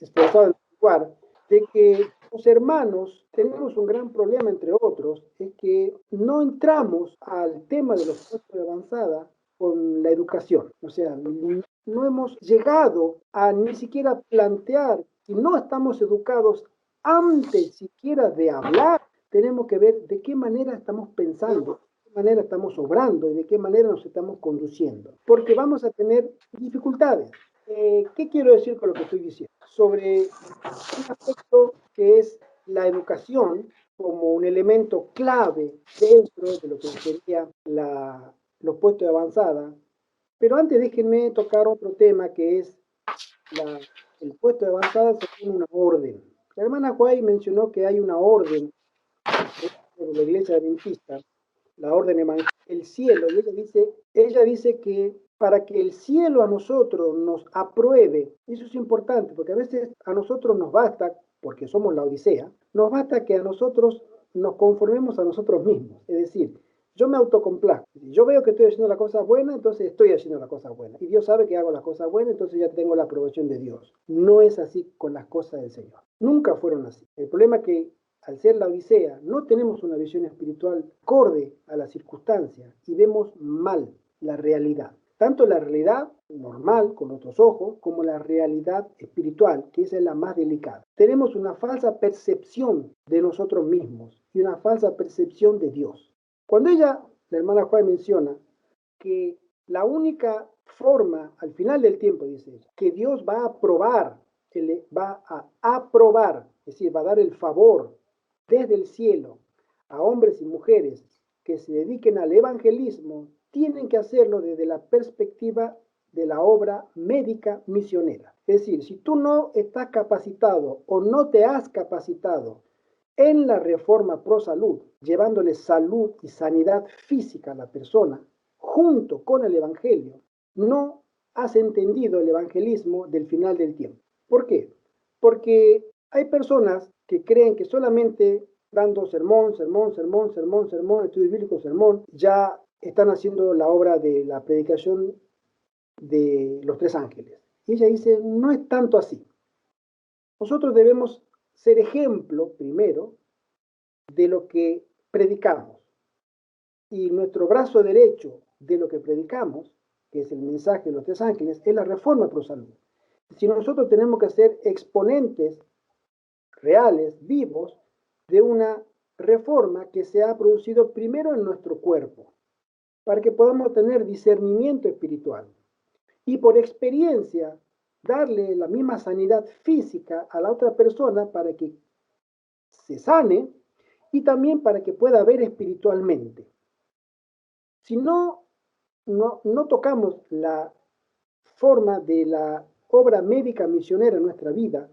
esforzado en actuar, de que los hermanos tenemos un gran problema, entre otros, es que no entramos al tema de los puestos de avanzada con la educación. O sea, no hemos llegado a ni siquiera plantear, si no estamos educados antes siquiera de hablar, tenemos que ver de qué manera estamos pensando, de qué manera estamos obrando y de qué manera nos estamos conduciendo. Porque vamos a tener dificultades. ¿Qué quiero decir con lo que estoy diciendo? Sobre un aspecto que es la educación como un elemento clave dentro de lo que sería los puestos de avanzada. Pero antes déjenme tocar otro tema que es el puesto de avanzada según una orden. La hermana Guay mencionó que hay una orden de de la iglesia adventista, la orden evangélica, el cielo, y ella dice que para que el cielo a nosotros nos apruebe, eso es importante, porque a veces a nosotros nos basta, porque somos la Odisea, nos basta que a nosotros nos conformemos a nosotros mismos, es decir, yo me autocomplazco, yo veo que estoy haciendo la cosa buena, entonces estoy haciendo la cosa buena, y Dios sabe que hago las cosas buenas, entonces ya tengo la aprobación de Dios. No es así con las cosas del Señor, nunca fueron así. El problema es que al ser la Odisea, no tenemos una visión espiritual acorde a las circunstancias y vemos mal la realidad. Tanto la realidad normal, con nuestros ojos, como la realidad espiritual, que esa es la más delicada. Tenemos una falsa percepción de nosotros mismos y una falsa percepción de Dios. Cuando ella, la hermana Juárez, menciona que la única forma, al final del tiempo, dice ella, que Dios va a aprobar, es decir, va a dar el favor desde el cielo a hombres y mujeres que se dediquen al evangelismo, tienen que hacerlo desde la perspectiva de la obra médica misionera. Es decir, si tú no estás capacitado o no te has capacitado en la reforma pro salud, llevándole salud y sanidad física a la persona, junto con el evangelio, no has entendido el evangelismo del final del tiempo. ¿Por qué? Porque hay personas que creen que solamente dando sermón, estudio bíblico, sermón, ya están haciendo la obra de la predicación de los tres ángeles. Y ella dice, no es tanto así. Nosotros debemos ser ejemplo, primero, de lo que predicamos. Y nuestro brazo derecho de lo que predicamos, que es el mensaje de los tres ángeles, es la reforma pro salud. Si nosotros tenemos que ser exponentes reales, vivos, de una reforma que se ha producido primero en nuestro cuerpo, para que podamos tener discernimiento espiritual y por experiencia darle la misma sanidad física a la otra persona para que se sane y también para que pueda ver espiritualmente. Si no tocamos la forma de la obra médica misionera en nuestra vida,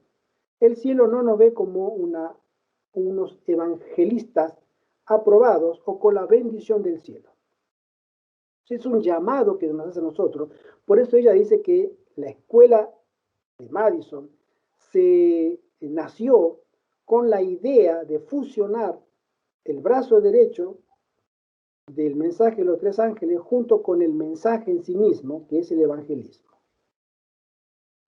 el cielo no nos ve como unos evangelistas aprobados o con la bendición del cielo. Es un llamado que nos hace a nosotros. Por eso ella dice que la escuela de Madison se nació con la idea de fusionar el brazo derecho del mensaje de los tres ángeles junto con el mensaje en sí mismo, que es el evangelismo.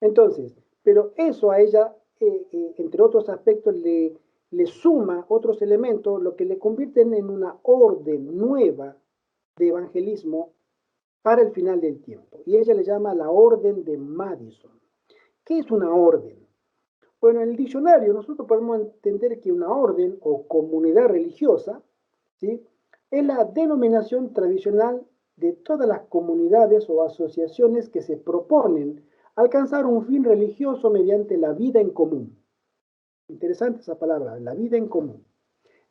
Entonces, pero eso a ella, entre otros aspectos, le suma otros elementos, lo que le convierten en una orden nueva de evangelismo para el final del tiempo. Y ella le llama la orden de Madison. ¿Qué es una orden? Bueno, en el diccionario nosotros podemos entender que una orden o comunidad religiosa, ¿sí?, es la denominación tradicional de todas las comunidades o asociaciones que se proponen alcanzar un fin religioso mediante la vida en común. Interesante esa palabra, la vida en común.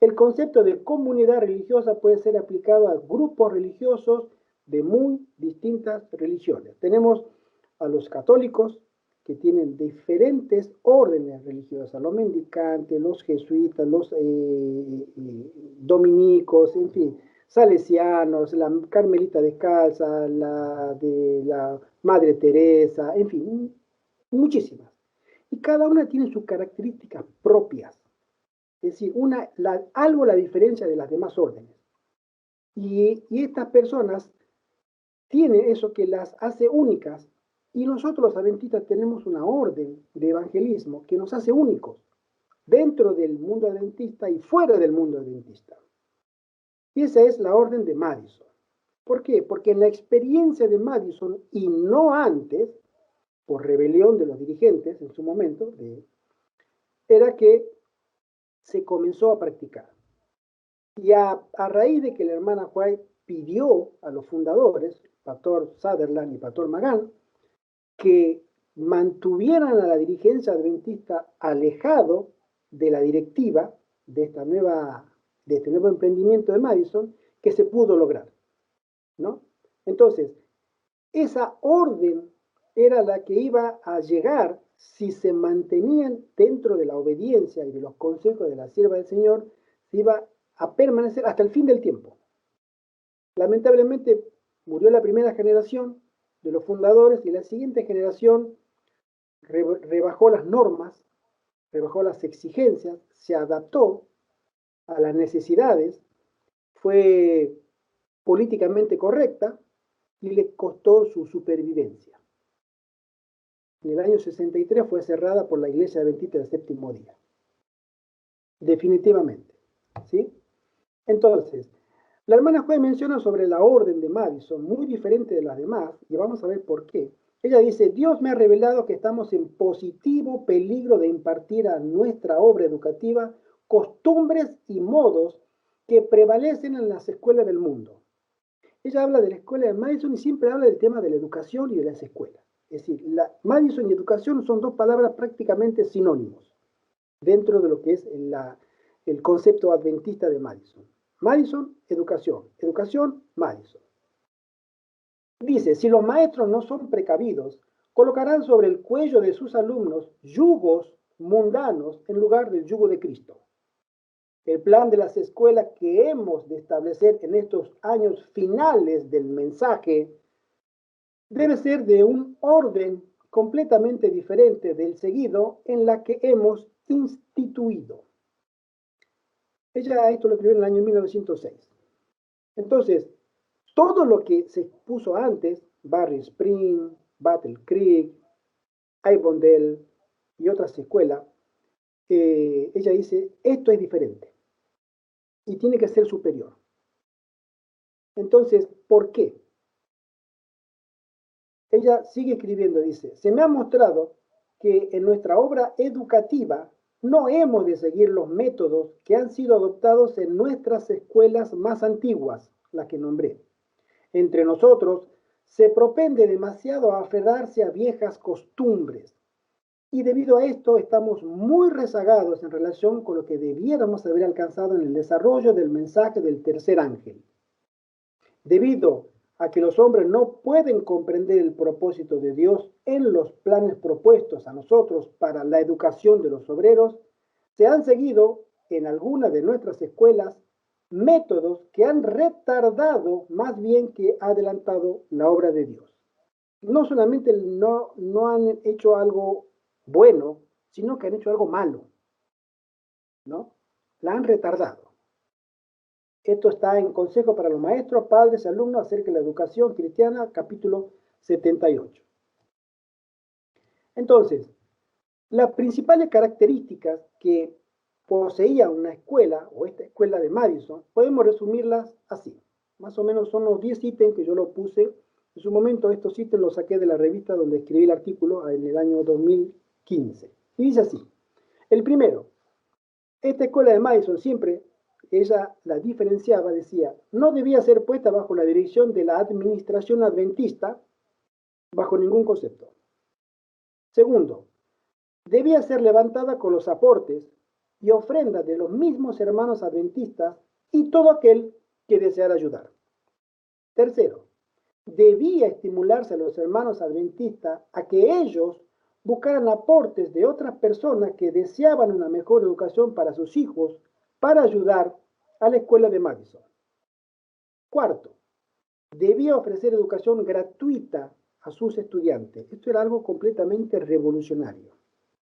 El concepto de comunidad religiosa puede ser aplicado a grupos religiosos de muy distintas religiones. Tenemos a los católicos, que tienen diferentes órdenes religiosas, los mendicantes, los jesuitas, los dominicos, en fin, salesianos, la Carmelita Descalza, la de la Madre Teresa, en fin, muchísimas. Y cada una tiene sus características propias. Es decir, algo la diferencia de las demás órdenes. Y estas personas tienen eso que las hace únicas. Y nosotros los adventistas tenemos una orden de evangelismo que nos hace únicos dentro del mundo adventista y fuera del mundo adventista. Y esa es la orden de Madison. ¿Por qué? Porque en la experiencia de Madison y no antes, por rebelión de los dirigentes en su momento, era que se comenzó a practicar. Y a raíz de que la hermana White pidió a los fundadores, Pastor Sutherland y Pastor Magan, que mantuvieran a la dirigencia adventista alejado de la directiva de este nuevo emprendimiento de Madison, que se pudo lograr, ¿no? Entonces, esa orden era la que iba a llegar si se mantenían dentro de la obediencia y de los consejos de la sierva del Señor, se iba a permanecer hasta el fin del tiempo. Lamentablemente murió la primera generación de los fundadores y la siguiente generación rebajó las normas, rebajó las exigencias, se adaptó a las necesidades, fue políticamente correcta y le costó su supervivencia. En el año 63 fue cerrada por la Iglesia Adventista del Séptimo Día. Definitivamente. ¿Sí? Entonces, la hermana Joy menciona sobre la orden de Madison, muy diferente de las demás, y vamos a ver por qué. Ella dice, Dios me ha revelado que estamos en positivo peligro de impartir a nuestra obra educativa costumbres y modos que prevalecen en las escuelas del mundo. Ella habla de la escuela de Madison y siempre habla del tema de la educación y de las escuelas. Es decir, Madison y educación son dos palabras prácticamente sinónimos dentro de lo que es el concepto adventista de Madison. Madison, educación. Educación, Madison. Dice, si los maestros no son precavidos, colocarán sobre el cuello de sus alumnos yugos mundanos en lugar del yugo de Cristo. El plan de las escuelas que hemos de establecer en estos años finales del mensaje debe ser de un orden completamente diferente del seguido en la que hemos instituido. Ella esto lo escribió en el año 1906. Entonces, todo lo que se puso antes, Barry Spring, Battle Creek, Avondale y otras escuelas, ella dice, esto es diferente y tiene que ser superior. Entonces, ¿por qué? Ella sigue escribiendo, dice, se me ha mostrado que en nuestra obra educativa no hemos de seguir los métodos que han sido adoptados en nuestras escuelas más antiguas, las que nombré. Entre nosotros se propende demasiado a aferrarse a viejas costumbres y debido a esto estamos muy rezagados en relación con lo que debiéramos haber alcanzado en el desarrollo del mensaje del tercer ángel. Debido a que los hombres no pueden comprender el propósito de Dios en los planes propuestos a nosotros para la educación de los obreros, se han seguido en algunas de nuestras escuelas métodos que han retardado más bien que adelantado la obra de Dios. No solamente no han hecho algo bueno, sino que han hecho algo malo, ¿no? La han retardado. Esto está en Consejo para los Maestros, Padres y Alumnos acerca de la educación cristiana, capítulo 78. Entonces, las principales características que poseía una escuela, o esta escuela de Madison, podemos resumirlas así. Más o menos son los 10 ítems que yo lo puse. En su momento estos ítems los saqué de la revista donde escribí el artículo en el año 2015. Y dice así. El primero, esta escuela de Madison siempre, ella la diferenciaba, decía, no debía ser puesta bajo la dirección de la administración adventista, bajo ningún concepto. Segundo, debía ser levantada con los aportes y ofrendas de los mismos hermanos adventistas y todo aquel que deseara ayudar. Tercero, debía estimularse a los hermanos adventistas a que ellos buscaran aportes de otras personas que deseaban una mejor educación para sus hijos para ayudar a la escuela de Madison. Cuarto, debía ofrecer educación gratuita a sus estudiantes. Esto era algo completamente revolucionario.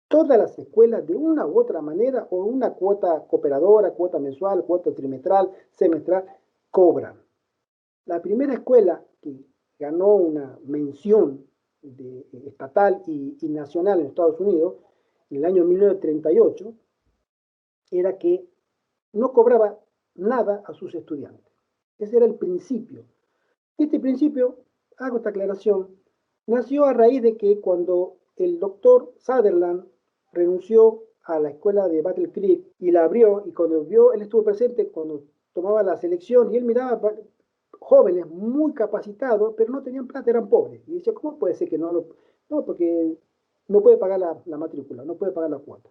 Todas las escuelas, de una u otra manera, o una cuota cooperadora, cuota mensual, cuota trimestral, semestral, cobran. La primera escuela que ganó una mención estatal y nacional en Estados Unidos, en el año 1938, era que no cobraba nada a sus estudiantes. Ese era el principio. Este principio, hago esta aclaración, nació a raíz de que cuando el doctor Sutherland renunció a la escuela de Battle Creek y la abrió, y cuando vio, él estuvo presente cuando tomaba la selección y él miraba jóvenes muy capacitados, pero no tenían plata, eran pobres. Y decía, ¿cómo puede ser que no lo...? No, porque no puede pagar la matrícula, no puede pagar la cuota.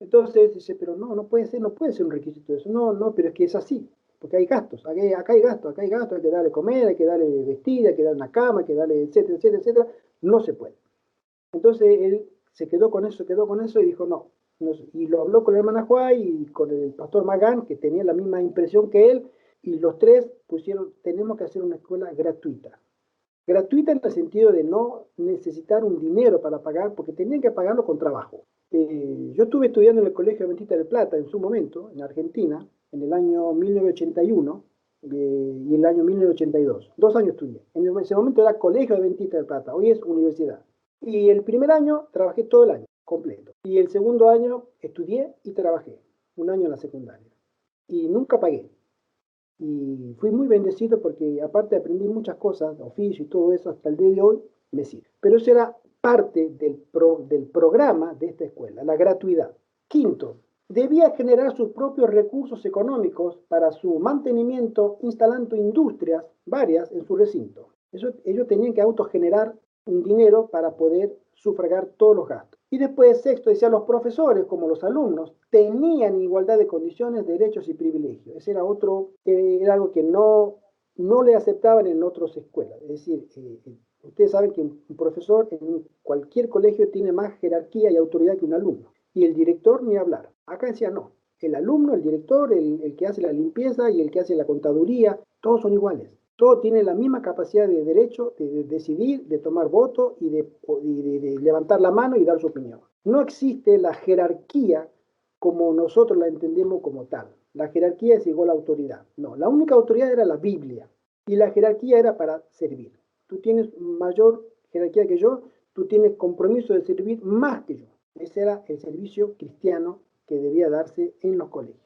Entonces dice, pero no puede ser un requisito eso. No, pero es que es así, porque hay gastos, acá hay gastos, hay que darle comer, hay que darle vestir, hay que darle una cama, hay que darle, etcétera. No se puede. Entonces él se quedó con eso y dijo, no, Y lo habló con la hermana Juá y con el pastor Magán, que tenía la misma impresión que él, y los tres pusieron, tenemos que hacer una escuela gratuita. Gratuita en el sentido de no necesitar un dinero para pagar, porque tenían que pagarlo con trabajo. Yo estuve estudiando en el Colegio Adventista del Plata en su momento, en Argentina, en el año 1981 y el año 1982. 2 años estudié. En ese momento era Colegio Adventista del Plata, hoy es universidad. Y el primer año trabajé todo el año, completo. Y el segundo año estudié y trabajé, un año en la secundaria. Y nunca pagué. Y fui muy bendecido porque aparte aprendí muchas cosas, oficio y todo eso, hasta el día de hoy me sirve. Pero eso era parte del programa de esta escuela, la gratuidad. Quinto, debía generar sus propios recursos económicos para su mantenimiento instalando industrias varias en su recinto. Ellos tenían que autogenerar un dinero para poder sufragar todos los gastos. Y después, sexto, decía, los profesores como los alumnos tenían igualdad de condiciones, derechos y privilegios. Ese era era algo que no le aceptaban en otras escuelas. Es decir, ustedes saben que un profesor en cualquier colegio tiene más jerarquía y autoridad que un alumno. Y el director ni hablar. Acá decía no. El alumno, el director, el que hace la limpieza y el que hace la contaduría, todos son iguales. Todos tienen la misma capacidad de derecho de decidir, de tomar voto y de levantar la mano y dar su opinión. No existe la jerarquía como nosotros la entendemos como tal. La jerarquía es igual a autoridad. No, la única autoridad era la Biblia y la jerarquía era para servir. Tú tienes mayor jerarquía que yo, tú tienes compromiso de servir más que yo. Ese era el servicio cristiano que debía darse en los colegios.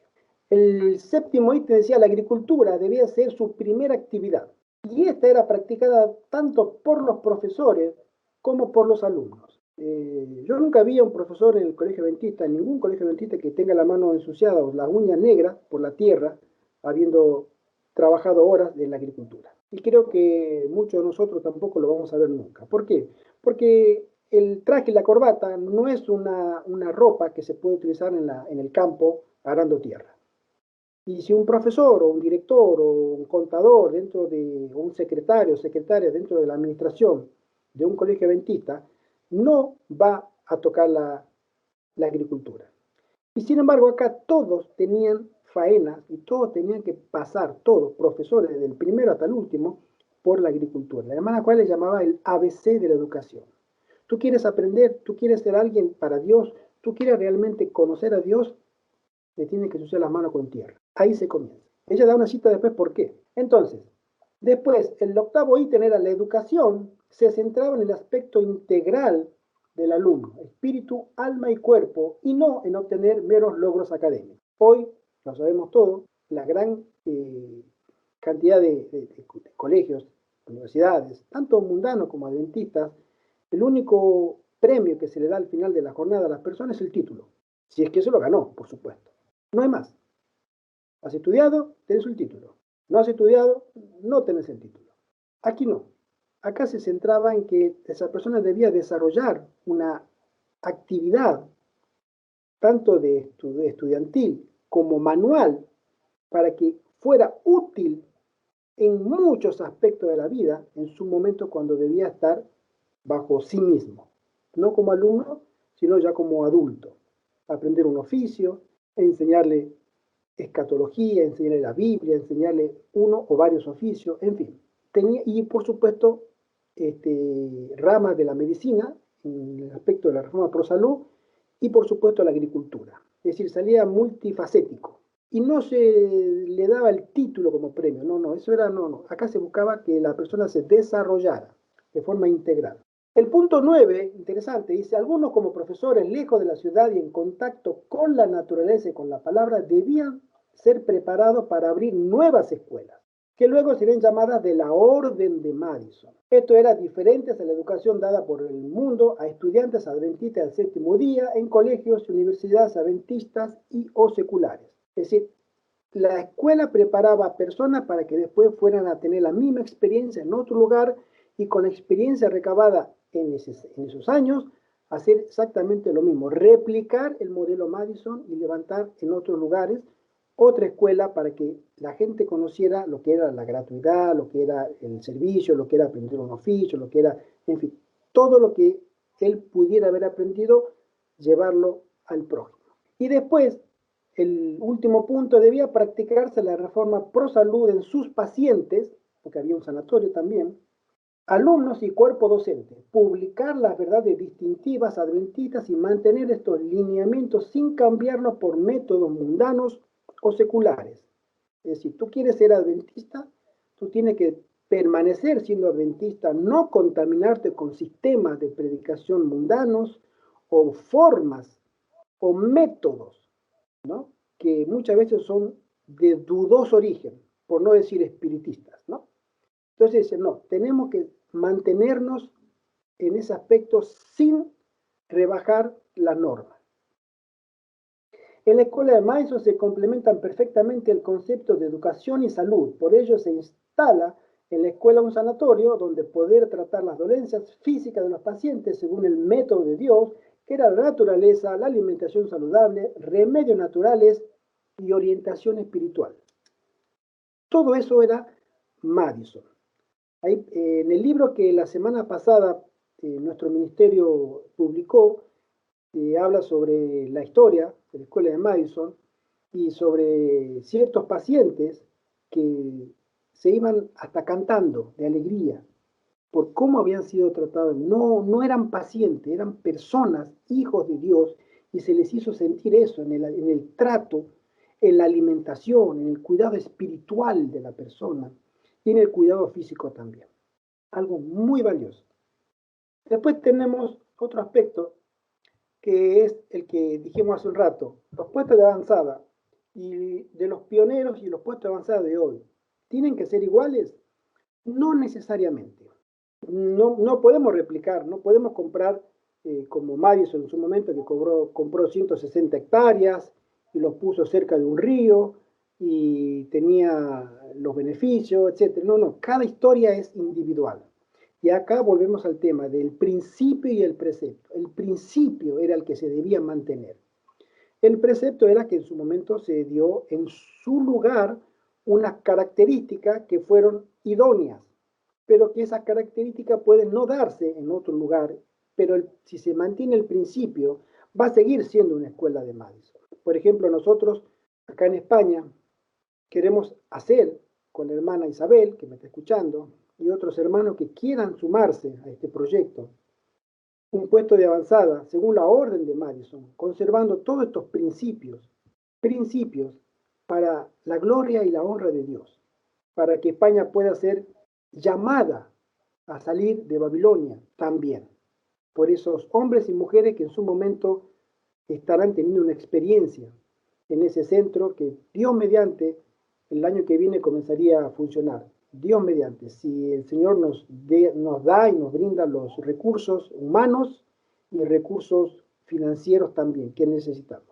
El séptimo ítem decía la agricultura debía ser su primera actividad y esta era practicada tanto por los profesores como por los alumnos. Yo nunca vi a un profesor en el colegio adventista, en ningún colegio adventista, que tenga la mano ensuciada o las uñas negras por la tierra, habiendo trabajado horas en la agricultura. Y creo que muchos de nosotros tampoco lo vamos a ver nunca. ¿Por qué? Porque el traje y la corbata no es una ropa que se puede utilizar en el campo arando tierra. Y si un profesor o un director o un contador o un secretario o secretaria dentro de la administración de un colegio adventista no va a tocar la agricultura. Y sin embargo acá todos tenían faenas y todos tenían que pasar, todos, profesores, desde el primero hasta el último, por la agricultura. La hermana Juárez le llamaba el ABC de la educación. Tú quieres aprender, tú quieres ser alguien para Dios, tú quieres realmente conocer a Dios, le tiene que ensuciar las manos con tierra. Ahí se comienza. Ella da una cita después, ¿por qué? Entonces, después, el octavo ítem era la educación, se centraba en el aspecto integral del alumno, espíritu, alma y cuerpo, y no en obtener meros logros académicos. Hoy, lo sabemos todos, la gran cantidad de colegios, universidades, tanto mundanos como adventistas, el único premio que se le da al final de la jornada a las personas es el título. Si es que se lo ganó, por supuesto. No hay más. Has estudiado, tenés un título. No has estudiado, no tenés el título. Aquí no. Acá se centraba en que esa persona debía desarrollar una actividad, tanto de estudiantil como manual, para que fuera útil en muchos aspectos de la vida en su momento cuando debía estar bajo sí mismo. No como alumno, sino ya como adulto. Aprender un oficio, enseñarle escatología, enseñarle la Biblia, enseñarle uno o varios oficios, en fin. Y por supuesto, ramas de la medicina, en el aspecto de la reforma pro salud, y por supuesto la agricultura. Es decir, salía multifacético. Y no se le daba el título como premio, no, eso era, no. Acá se buscaba que la persona se desarrollara de forma integral. El punto 9, interesante, dice, algunos como profesores lejos de la ciudad y en contacto con la naturaleza y con la palabra debían ser preparados para abrir nuevas escuelas, que luego serían llamadas de la Orden de Madison. Esto era diferente a la educación dada por el mundo a estudiantes adventistas del séptimo día en colegios y universidades adventistas y o seculares. Es decir, la escuela preparaba a personas para que después fueran a tener la misma experiencia en otro lugar y con la experiencia recabada en esos años, hacer exactamente lo mismo, replicar el modelo Madison y levantar en otros lugares otra escuela para que la gente conociera lo que era la gratuidad, lo que era el servicio, lo que era aprender un oficio, lo que era, en fin, todo lo que él pudiera haber aprendido, llevarlo al prójimo. Y después, el último punto, debía practicarse la reforma pro salud en sus pacientes, porque había un sanatorio también, alumnos y cuerpo docente, publicar las verdades distintivas adventistas y mantener estos lineamientos sin cambiarlos por métodos mundanos o seculares. Es decir, tú quieres ser adventista, tú tienes que permanecer siendo adventista, no contaminarte con sistemas de predicación mundanos o formas o métodos, ¿no? Que muchas veces son de dudoso origen, por no decir espiritistas, ¿no? Entonces, no, tenemos que mantenernos en ese aspecto sin rebajar la norma. En la escuela de Madison se complementan perfectamente el concepto de educación y salud. Por ello se instala en la escuela un sanatorio donde poder tratar las dolencias físicas de los pacientes según el método de Dios, que era la naturaleza, la alimentación saludable, remedios naturales y orientación espiritual. Todo eso era Madison. Ahí, en el libro que la semana pasada nuestro ministerio publicó, habla sobre la historia de la escuela de Madison y sobre ciertos pacientes que se iban hasta cantando de alegría por cómo habían sido tratados. No eran pacientes, eran personas, hijos de Dios, y se les hizo sentir eso en el trato, en la alimentación, en el cuidado espiritual de la persona y en el cuidado físico también. Algo muy valioso. Después tenemos otro aspecto que es el que dijimos hace un rato, los puestos de avanzada y de los pioneros y los puestos de avanzada de hoy. ¿Tienen que ser iguales? No necesariamente. No podemos replicar, no podemos comprar como Madison en su momento que compró 160 hectáreas y los puso cerca de un río y tenía los beneficios, etc. No, cada historia es individual. Y acá volvemos al tema del principio y el precepto. El principio era el que se debía mantener. El precepto era que en su momento se dio en su lugar unas características que fueron idóneas, pero que esas características pueden no darse en otro lugar, pero si se mantiene el principio, va a seguir siendo una escuela de Madison. Por ejemplo, nosotros acá en España queremos hacer con la hermana Isabel, que me está escuchando, y otros hermanos que quieran sumarse a este proyecto, un puesto de avanzada según la orden de Madison, conservando todos estos principios para la gloria y la honra de Dios, para que España pueda ser llamada a salir de Babilonia también, por esos hombres y mujeres que en su momento estarán teniendo una experiencia en ese centro que Dios mediante el año que viene comenzaría a funcionar. Dios mediante, si el Señor nos da y nos brinda los recursos humanos y recursos financieros también que necesitamos.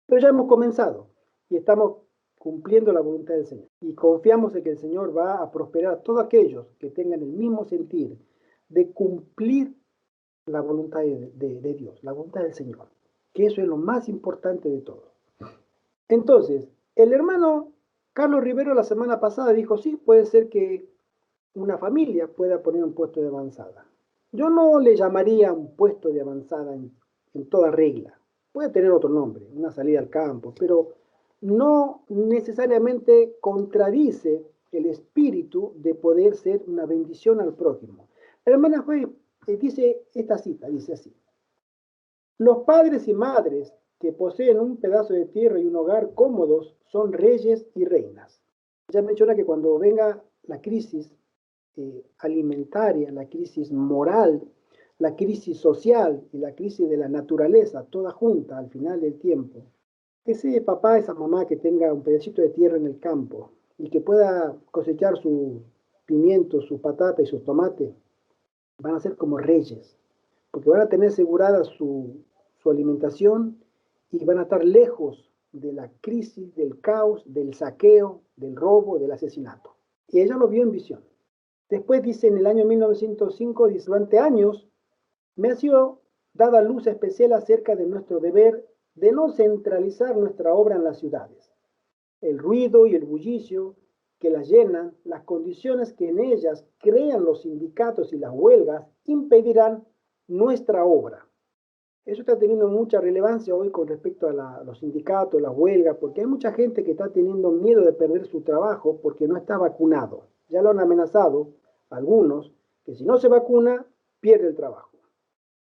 Pero ya hemos comenzado y estamos cumpliendo la voluntad del Señor. Y confiamos en que el Señor va a prosperar a todos aquellos que tengan el mismo sentir de cumplir la voluntad de Dios, la voluntad del Señor, que eso es lo más importante de todo. Entonces, el hermano Carlos Rivero la semana pasada dijo, sí, puede ser que una familia pueda poner un puesto de avanzada. Yo no le llamaría un puesto de avanzada en toda regla. Puede tener otro nombre, una salida al campo, pero no necesariamente contradice el espíritu de poder ser una bendición al prójimo. La hermana Joy dice esta cita, dice así: los padres y madres que poseen un pedazo de tierra y un hogar cómodos son reyes y reinas. Ella menciona que cuando venga la crisis alimentaria, la crisis moral, la crisis social y la crisis de la naturaleza, toda junta al final del tiempo, ese papá, esa mamá que tenga un pedacito de tierra en el campo y que pueda cosechar sus pimientos, sus patatas y sus tomates, van a ser como reyes, porque van a tener asegurada su alimentación y van a estar lejos de la crisis, del caos, del saqueo, del robo, del asesinato. Y ella lo vio en visión. Después dice, en el año 1905, dice, durante años me ha sido dada luz especial acerca de nuestro deber de no centralizar nuestra obra en las ciudades. El ruido y el bullicio que las llenan, las condiciones que en ellas crean los sindicatos y las huelgas, impedirán nuestra obra. Eso está teniendo mucha relevancia hoy con respecto a los sindicatos, las huelgas, porque hay mucha gente que está teniendo miedo de perder su trabajo porque no está vacunado. Ya lo han amenazado algunos, que si no se vacuna, pierde el trabajo.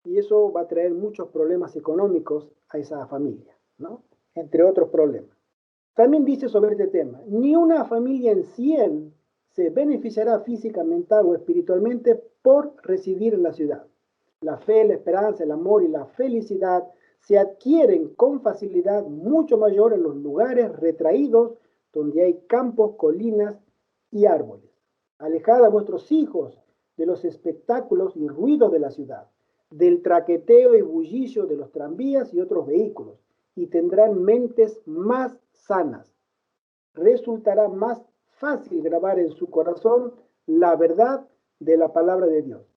Y eso va a traer muchos problemas económicos a esa familia, ¿no? Entre otros problemas. También dice sobre este tema, ni una familia en 100 se beneficiará física, mental o espiritualmente por residir en la ciudad. La fe, la esperanza, el amor y la felicidad se adquieren con facilidad mucho mayor en los lugares retraídos donde hay campos, colinas y árboles. Alejad a vuestros hijos de los espectáculos y ruidos de la ciudad, del traqueteo y bullicio de los tranvías y otros vehículos, y tendrán mentes más sanas. Resultará más fácil grabar en su corazón la verdad de la palabra de Dios.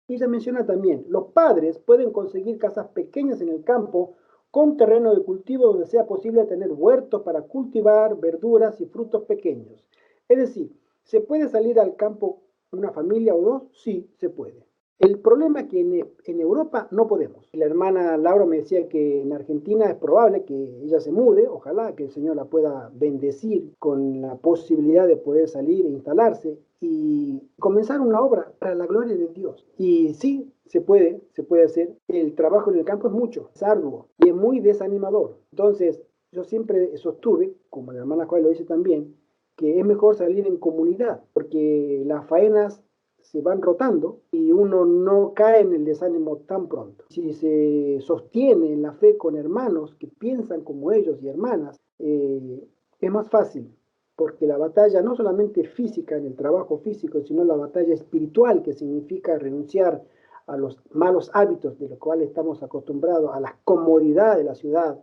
Y se menciona también, los padres pueden conseguir casas pequeñas en el campo con terreno de cultivo donde sea posible tener huertos para cultivar verduras y frutos pequeños. Es decir, ¿se puede salir al campo una familia o dos? Sí, se puede. El problema es que en Europa no podemos. La hermana Laura me decía que en Argentina es probable que ella se mude, ojalá que el Señor la pueda bendecir con la posibilidad de poder salir e instalarse y comenzar una obra para la gloria de Dios. Y sí, se puede hacer. El trabajo en el campo es mucho, es arduo y es muy desanimador. Entonces, yo siempre sostuve, como la hermana Juárez lo dice también, que es mejor salir en comunidad, porque las faenas se van rotando y uno no cae en el desánimo tan pronto. Si se sostiene en la fe con hermanos que piensan como ellos y hermanas, es más fácil, porque la batalla no solamente física en el trabajo físico, sino la batalla espiritual, que significa renunciar a los malos hábitos de los cuales estamos acostumbrados, a las comodidades de la ciudad,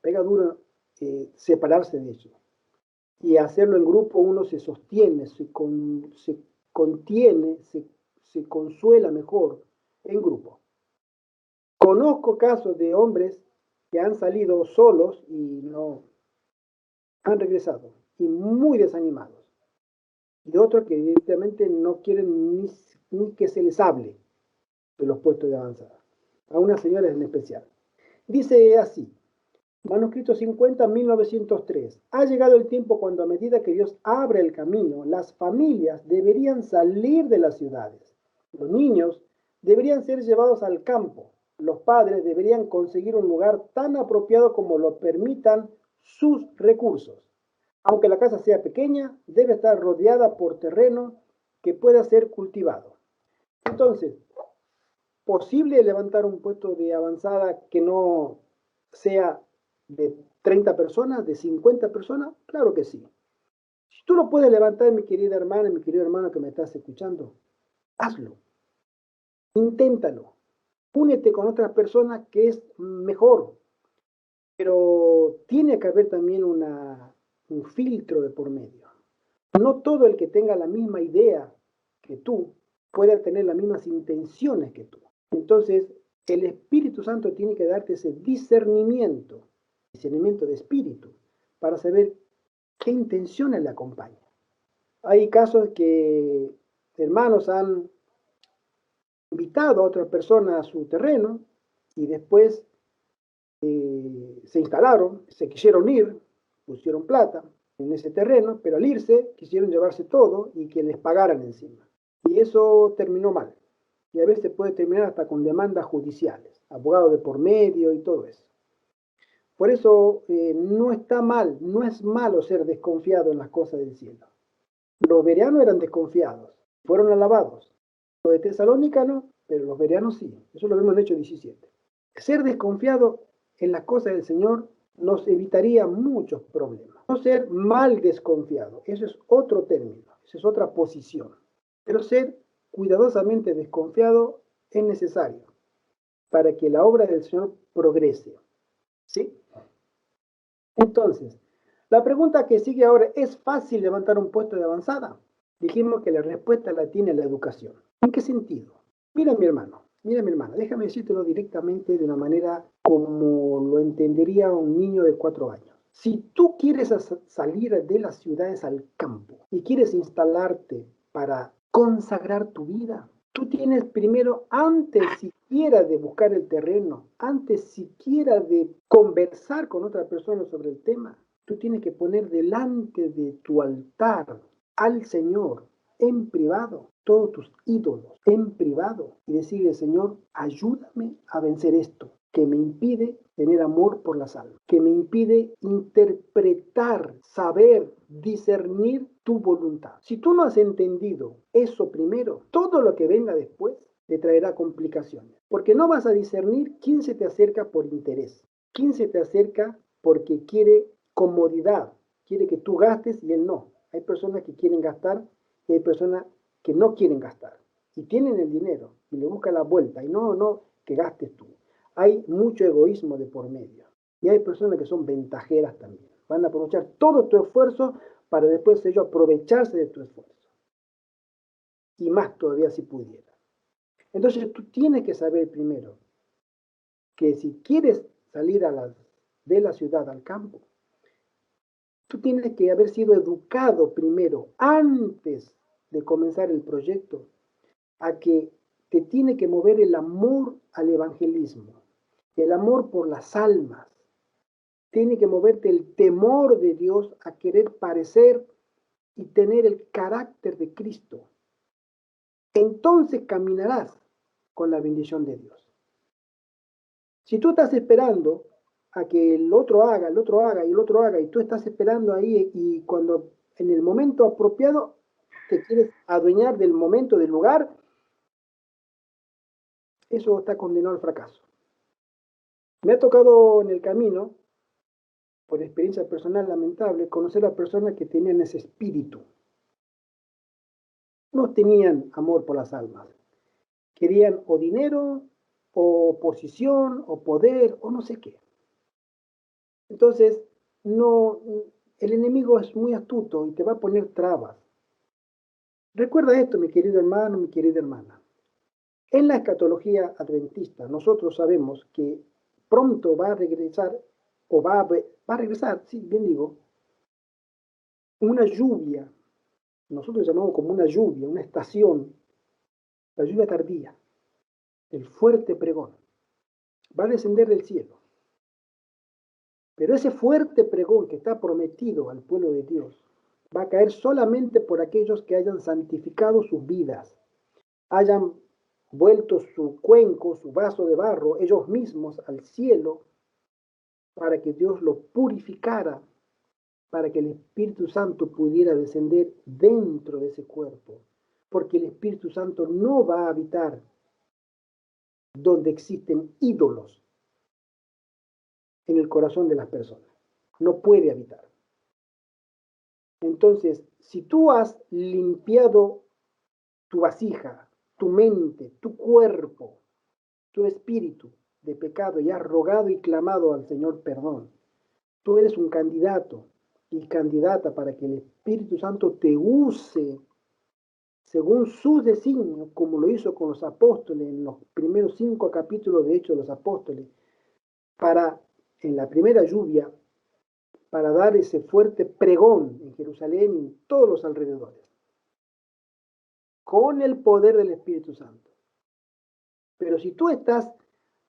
pega duro separarse de eso. Y hacerlo en grupo uno se sostiene, se contiene, se consuela mejor en grupo. Conozco casos de hombres que han salido solos y no han regresado, y muy desanimados. Y otros que directamente no quieren ni que se les hable de los puestos de avanzada. A una señora en especial. Dice así, manuscrito 50, 1903. Ha llegado el tiempo cuando a medida que Dios abre el camino, las familias deberían salir de las ciudades. Los niños deberían ser llevados al campo. Los padres deberían conseguir un lugar tan apropiado como lo permitan sus recursos. Aunque la casa sea pequeña, debe estar rodeada por terreno que pueda ser cultivado. Entonces, ¿posible levantar un puesto de avanzada que no sea de 30 personas, de 50 personas? Claro que sí. Si tú lo puedes levantar, mi querida hermana, mi querido hermano que me estás escuchando, hazlo. Inténtalo. Únete con otras personas que es mejor. Pero tiene que haber también un filtro de por medio. No todo el que tenga la misma idea que tú puede tener las mismas intenciones que tú. Entonces, el Espíritu Santo tiene que darte ese discernimiento de espíritu, para saber qué intenciones le acompañan. Hay casos que hermanos han invitado a otra persona a su terreno y después se instalaron, se quisieron ir, pusieron plata en ese terreno, pero al irse quisieron llevarse todo y que les pagaran encima. Y eso terminó mal. Y a veces puede terminar hasta con demandas judiciales, abogados de por medio y todo eso. Por eso no está mal, no es malo ser desconfiado en las cosas del cielo. Los bereanos eran desconfiados, fueron alabados. Los de Tesalónica no, pero los bereanos sí. Eso lo vemos en Hechos 17. Ser desconfiado en las cosas del Señor nos evitaría muchos problemas. No ser mal desconfiado, eso es otro término, esa es otra posición. Pero ser cuidadosamente desconfiado es necesario para que la obra del Señor progrese. ¿Sí? Entonces, la pregunta que sigue ahora, ¿es fácil levantar un puesto de avanzada? Dijimos que la respuesta la tiene la educación. ¿En qué sentido? Mira mi hermano, déjame decírtelo directamente de una manera como lo entendería un niño de 4 años. Si tú quieres salir de las ciudades al campo y quieres instalarte para consagrar tu vida, Tú tienes primero, antes siquiera de buscar el terreno, antes siquiera de conversar con otra persona sobre el tema, tú tienes que poner delante de tu altar al Señor en privado, todos tus ídolos en privado, y decirle, Señor, ayúdame a vencer esto que me impide tener amor por las almas, que me impide interpretar, saber, discernir tu voluntad. Si tú no has entendido eso primero, todo lo que venga después te traerá complicaciones, porque no vas a discernir quién se te acerca por interés, quién se te acerca porque quiere comodidad, quiere que tú gastes y él no. Hay personas que quieren gastar y hay personas que no quieren gastar y tienen el dinero y le buscan la vuelta y no, que gastes tú. Hay mucho egoísmo de por medio y hay personas que son ventajeras también. Van a aprovechar todo tu esfuerzo para después ellos aprovecharse de tu esfuerzo. Y más todavía si pudiera. Entonces tú tienes que saber primero que si quieres salir de la ciudad al campo, tú tienes que haber sido educado primero, antes de comenzar el proyecto, a que te tiene que mover el amor al evangelismo, el amor por las almas. Tiene que moverte el temor de Dios a querer parecer y tener el carácter de Cristo. Entonces caminarás con la bendición de Dios. Si tú estás esperando a que el otro haga y el otro haga, y tú estás esperando ahí y cuando en el momento apropiado te quieres adueñar del momento, del lugar, eso está condenado al fracaso. Me ha tocado en el camino, por experiencia personal lamentable, conocer a personas que tenían ese espíritu. No tenían amor por las almas. Querían o dinero, o posición, o poder, o no sé qué. Entonces, no, el enemigo es muy astuto y te va a poner trabas. Recuerda esto, mi querido hermano, mi querida hermana. En la escatología adventista, nosotros sabemos que pronto va a regresar, o va a regresar, sí, bien digo, una lluvia. Nosotros llamamos como una lluvia, una estación, la lluvia tardía, el fuerte pregón. Va a descender del cielo. Pero ese fuerte pregón que está prometido al pueblo de Dios va a caer solamente por aquellos que hayan santificado sus vidas, hayan vuelto su cuenco, su vaso de barro, ellos mismos al cielo, para que Dios lo purificara, para que el Espíritu Santo pudiera descender dentro de ese cuerpo, porque el Espíritu Santo no va a habitar donde existen ídolos en el corazón de las personas. No puede habitar. Entonces, si tú has limpiado tu vasija, tu mente, tu cuerpo, tu espíritu de pecado y has rogado y clamado al Señor perdón, tú eres un candidato y candidata para que el Espíritu Santo te use según sus designios, como lo hizo con los apóstoles en los primeros 5 capítulos de Hechos de los Apóstoles, para, en la primera lluvia, para dar ese fuerte pregón en Jerusalén y en todos los alrededores, con el poder del Espíritu Santo. Pero si tú estás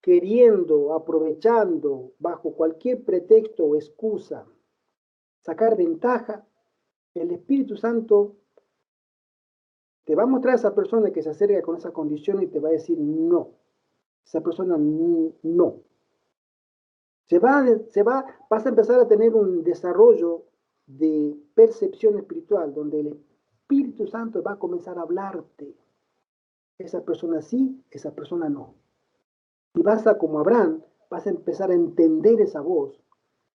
queriendo, aprovechando, bajo cualquier pretexto o excusa, sacar ventaja, el Espíritu Santo te va a mostrar a esa persona que se acerca con esa condición y te va a decir no. Esa persona no. Vas a empezar a tener un desarrollo de percepción espiritual donde el Espíritu Santo va a comenzar a hablarte. Esa persona sí, esa persona no. Y como Abraham, vas a empezar a entender esa voz,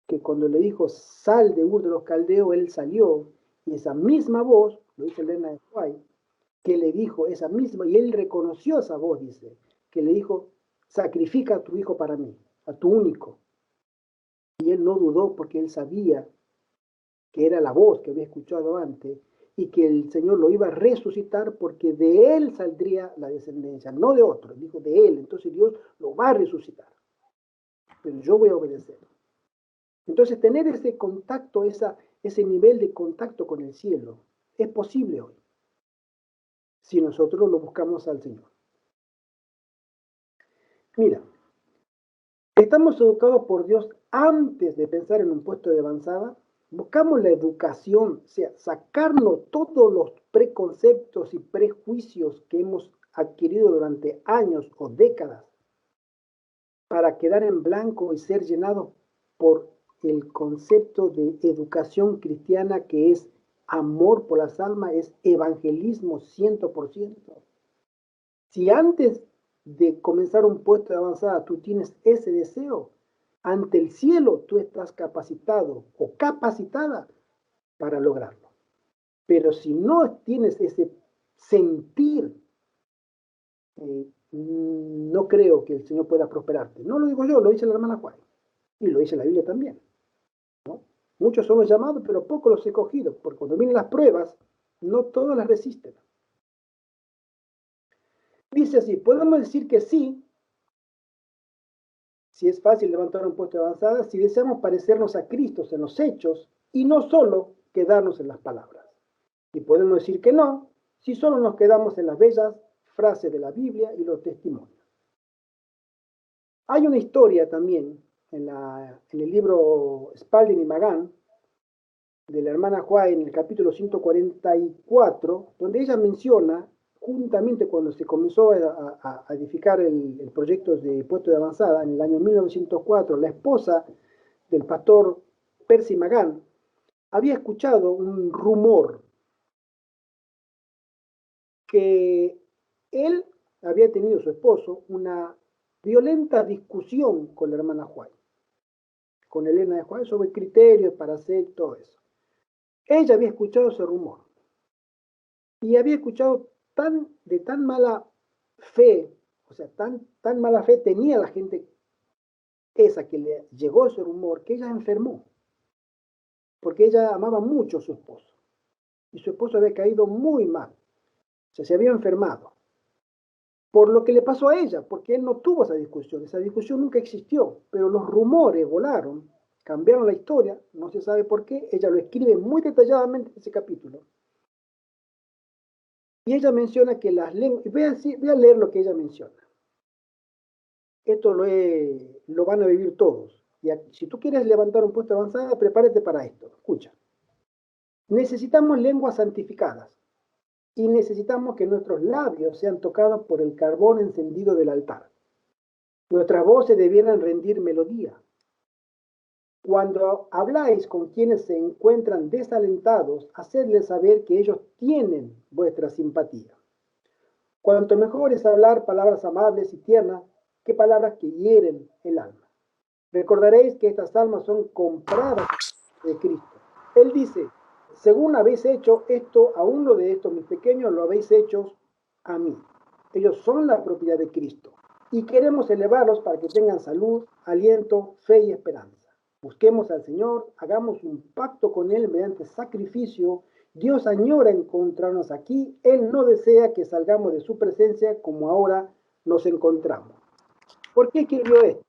que cuando le dijo, sal de Ur de los Caldeos, él salió, y esa misma voz, lo dice Elena de White, que le dijo esa misma, y él reconoció esa voz, dice, que le dijo, sacrifica a tu hijo para mí, a tu único. Y él no dudó porque él sabía que era la voz que había escuchado antes y que el Señor lo iba a resucitar porque de él saldría la descendencia, no de otro, dijo de él. Entonces Dios lo va a resucitar, pero yo voy a obedecer. Entonces tener ese contacto, ese nivel de contacto con el cielo, es posible hoy. si nosotros lo buscamos al Señor. Mira, estamos educados por Dios antes de pensar en un puesto de avanzada. Buscamos la educación, o sea, sacarnos todos los preconceptos y prejuicios que hemos adquirido durante años o décadas para quedar en blanco y ser llenados por el concepto de educación cristiana, que es amor por las almas, es evangelismo 100%. Si antes de comenzar un puesto de avanzada tú tienes ese deseo, ante el cielo tú estás capacitado o capacitada para lograrlo. Pero si no tienes ese sentir, no creo que el Señor pueda prosperarte. No lo digo yo, lo dice la hermana Juan. Y lo dice la Biblia también, ¿no? Muchos son los llamados, pero pocos los escogidos, porque cuando vienen las pruebas, no todos las resisten. Dice así, podemos decir que sí, si es fácil levantar un puesto de avanzada, si deseamos parecernos a Cristo en los hechos y no solo quedarnos en las palabras. Y podemos decir que no, si solo nos quedamos en las bellas frases de la Biblia y los testimonios. Hay una historia también en el libro Spalding y Magán, de la hermana Juárez, en el capítulo 144, donde ella menciona, juntamente cuando se comenzó a edificar el proyecto de puesto de avanzada, en el año 1904, la esposa del pastor Percy Magán había escuchado un rumor que él había tenido, su esposo, una violenta discusión con la hermana Juárez, con Elena de Juárez, sobre criterios para hacer todo eso. Ella había escuchado ese rumor y había escuchado de tan mala fe, o sea, tan mala fe tenía la gente esa que le llegó ese rumor, que ella enfermó, porque ella amaba mucho a su esposo y su esposo había caído muy mal, o sea, se había enfermado por lo que le pasó a ella, porque él no tuvo esa discusión nunca existió, pero los rumores volaron, cambiaron la historia, no se sabe por qué, ella lo escribe muy detalladamente en ese capítulo. Y ella menciona que las lenguas, voy a leer lo que ella menciona. Esto lo van a vivir todos. Y si tú quieres levantar un puesto avanzado, prepárate para esto. Escucha. Necesitamos lenguas santificadas y necesitamos que nuestros labios sean tocados por el carbón encendido del altar. Nuestras voces debieran rendir melodía. Cuando habláis con quienes se encuentran desalentados, hacedles saber que ellos tienen vuestra simpatía. Cuanto mejor es hablar palabras amables y tiernas que palabras que hieren el alma. Recordaréis que estas almas son compradas de Cristo. Él dice, según habéis hecho esto a uno de estos mis pequeños, lo habéis hecho a mí. Ellos son la propiedad de Cristo y queremos elevarlos para que tengan salud, aliento, fe y esperanza. Busquemos al Señor, hagamos un pacto con Él mediante sacrificio. Dios añora encontrarnos aquí. Él no desea que salgamos de su presencia como ahora nos encontramos. ¿Por qué escribió esto?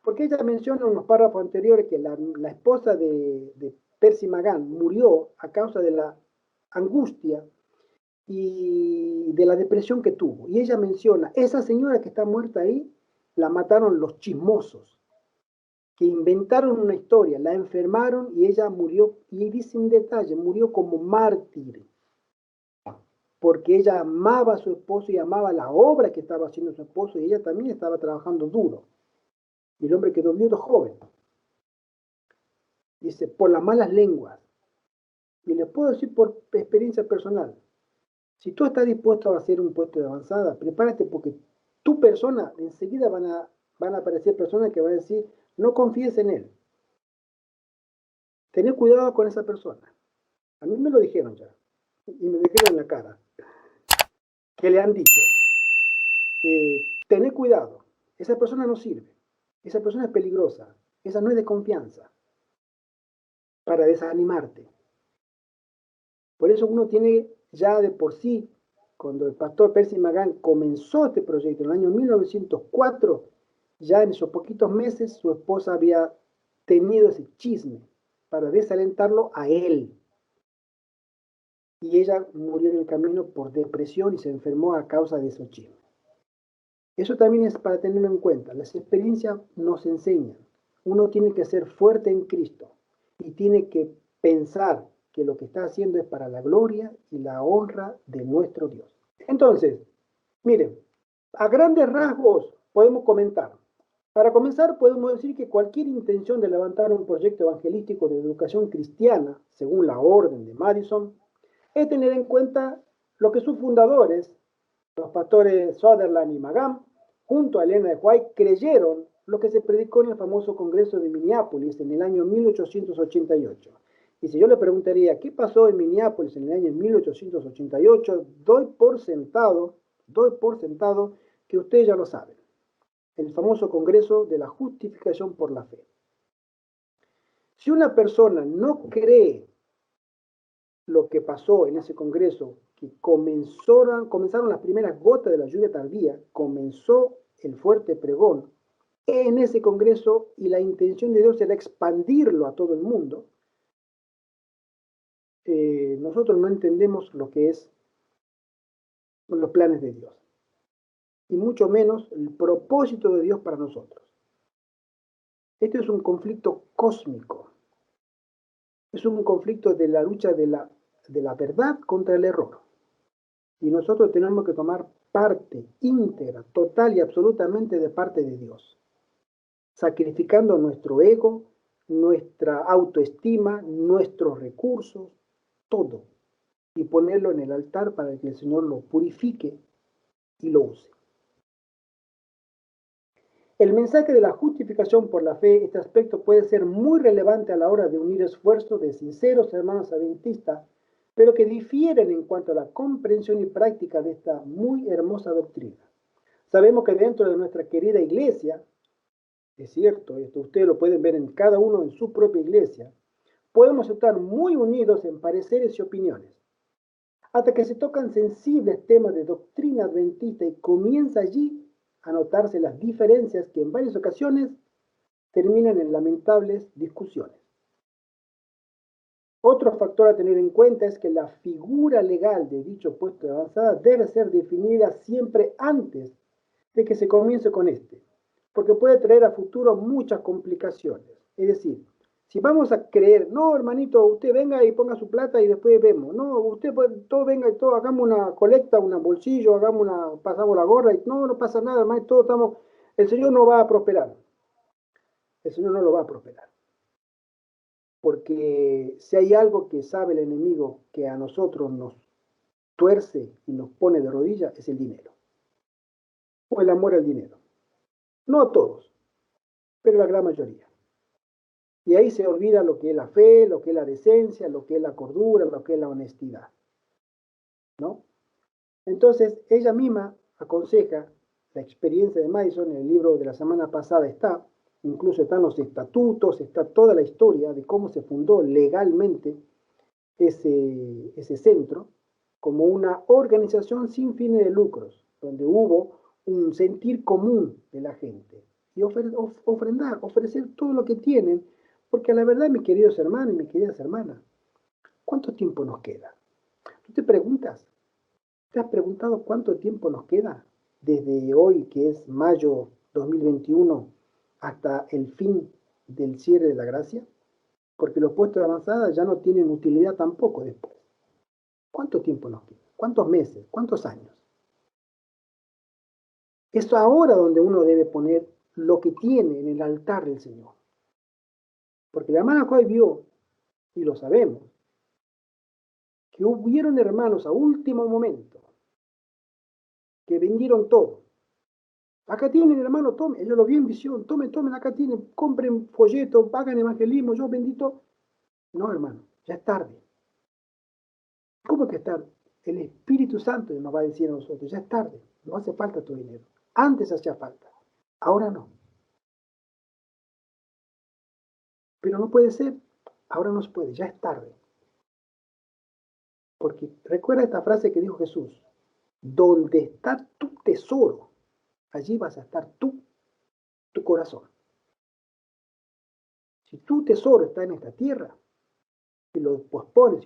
Porque ella menciona en unos párrafos anteriores que la esposa de Percy Magán murió a causa de la angustia y de la depresión que tuvo. Y ella menciona, esa señora que está muerta ahí, la mataron los chismosos, que inventaron una historia, la enfermaron y ella murió, y dice un detalle, murió como mártir, porque ella amaba a su esposo y amaba la obra que estaba haciendo su esposo, y ella también estaba trabajando duro. Y el hombre quedó viudo joven. Dice, por las malas lenguas. Y les puedo decir por experiencia personal, si tú estás dispuesto a hacer un puesto de avanzada, prepárate, porque tu persona, enseguida van a aparecer personas que van a decir, no confíes en él. Tené cuidado con esa persona. A mí me lo dijeron ya, y me lo dijeron en la cara, que le han dicho, tené cuidado, esa persona no sirve, esa persona es peligrosa, esa no es de confianza, para desanimarte. Por eso uno tiene ya de por sí, cuando el pastor Percy Magán comenzó este proyecto en el año 1904, ya en esos poquitos meses su esposa había tenido ese chisme para desalentarlo a él. y ella murió en el camino por depresión y se enfermó a causa de esos chismes. Eso también es para tenerlo en cuenta. Las experiencias nos enseñan. Uno tiene que ser fuerte en Cristo y tiene que pensar que lo que está haciendo es para la gloria y la honra de nuestro Dios. Entonces, miren, a grandes rasgos podemos comentar. Para comenzar, podemos decir que cualquier intención de levantar un proyecto evangelístico de educación cristiana, según la orden de Madison, es tener en cuenta lo que sus fundadores, los pastores Sutherland y Magam, junto a Elena de White, creyeron lo que se predicó en el famoso Congreso de Minneapolis en el año 1888. Y si yo le preguntaría qué pasó en Minneapolis en el año 1888, doy por sentado que ustedes ya lo saben. El famoso Congreso de la Justificación por la Fe. Si una persona no cree lo que pasó en ese Congreso, que comenzaron las primeras gotas de la lluvia tardía, comenzó el fuerte pregón en ese Congreso y la intención de Dios era expandirlo a todo el mundo, nosotros no entendemos lo que es los planes de Dios, y mucho menos el propósito de Dios para nosotros. Este es un conflicto cósmico, es un conflicto de la lucha de la verdad contra el error. Y nosotros tenemos que tomar parte íntegra, total y absolutamente de parte de Dios, sacrificando nuestro ego, nuestra autoestima, nuestros recursos, todo, y ponerlo en el altar para que el Señor lo purifique y lo use. El mensaje de la justificación por la fe, este aspecto puede ser muy relevante a la hora de unir esfuerzos de sinceros hermanos adventistas, pero que difieren en cuanto a la comprensión y práctica de esta muy hermosa doctrina. Sabemos que dentro de nuestra querida iglesia, es cierto, esto ustedes lo pueden ver en cada uno en su propia iglesia, podemos estar muy unidos en pareceres y opiniones, hasta que se tocan sensibles temas de doctrina adventista y comienza allí a notarse las diferencias que en varias ocasiones terminan en lamentables discusiones. Otro factor a tener en cuenta es que la figura legal de dicho puesto de avanzada debe ser definida siempre antes de que se comience con este, porque puede traer a futuro muchas complicaciones. Es decir, si vamos a creer, no, hermanito, usted venga y ponga su plata y después vemos. No, usted todo venga y todo, hagamos una colecta, un bolsillo, pasamos la gorra y no pasa nada, hermano, todos estamos, el Señor no va a prosperar. El Señor no lo va a prosperar. Porque si hay algo que sabe el enemigo que a nosotros nos tuerce y nos pone de rodillas, es el dinero. O el amor al dinero. No a todos, pero la gran mayoría. Y ahí se olvida lo que es la fe, lo que es la decencia, lo que es la cordura, lo que es la honestidad. ¿No? Entonces, ella misma aconseja, la experiencia de Madison, en el libro de la semana pasada está, incluso están los estatutos, está toda la historia de cómo se fundó legalmente ese centro, como una organización sin fines de lucros, donde hubo un sentir común de la gente y ofrecer todo lo que tienen, porque a la verdad, mis queridos hermanos y mis queridas hermanas, ¿cuánto tiempo nos queda? Tú ¿te has preguntado cuánto tiempo nos queda desde hoy, que es mayo 2021, hasta el fin del cierre de la gracia? Porque los puestos de avanzada ya no tienen utilidad tampoco después. ¿Cuánto tiempo nos queda? ¿Cuántos meses? ¿Cuántos años? Es ahora donde uno debe poner lo que tiene en el altar del Señor. Porque la hermana Joy vio, y lo sabemos, que hubieron hermanos a último momento que vendieron todo. Acá tienen, hermano, tomen, yo lo vi en visión, tomen, acá tienen, compren folletos, hagan evangelismo, yo bendito. No, hermano, ya es tarde. ¿Cómo que es tarde? El Espíritu Santo nos va a decir a nosotros, ya es tarde, no hace falta tu dinero. Antes hacía falta, ahora no. Pero no puede ser, ahora no se puede, ya es tarde. Porque recuerda esta frase que dijo Jesús, donde está tu tesoro, allí vas a estar tú, tu corazón. Si tu tesoro está en esta tierra, y lo pospones,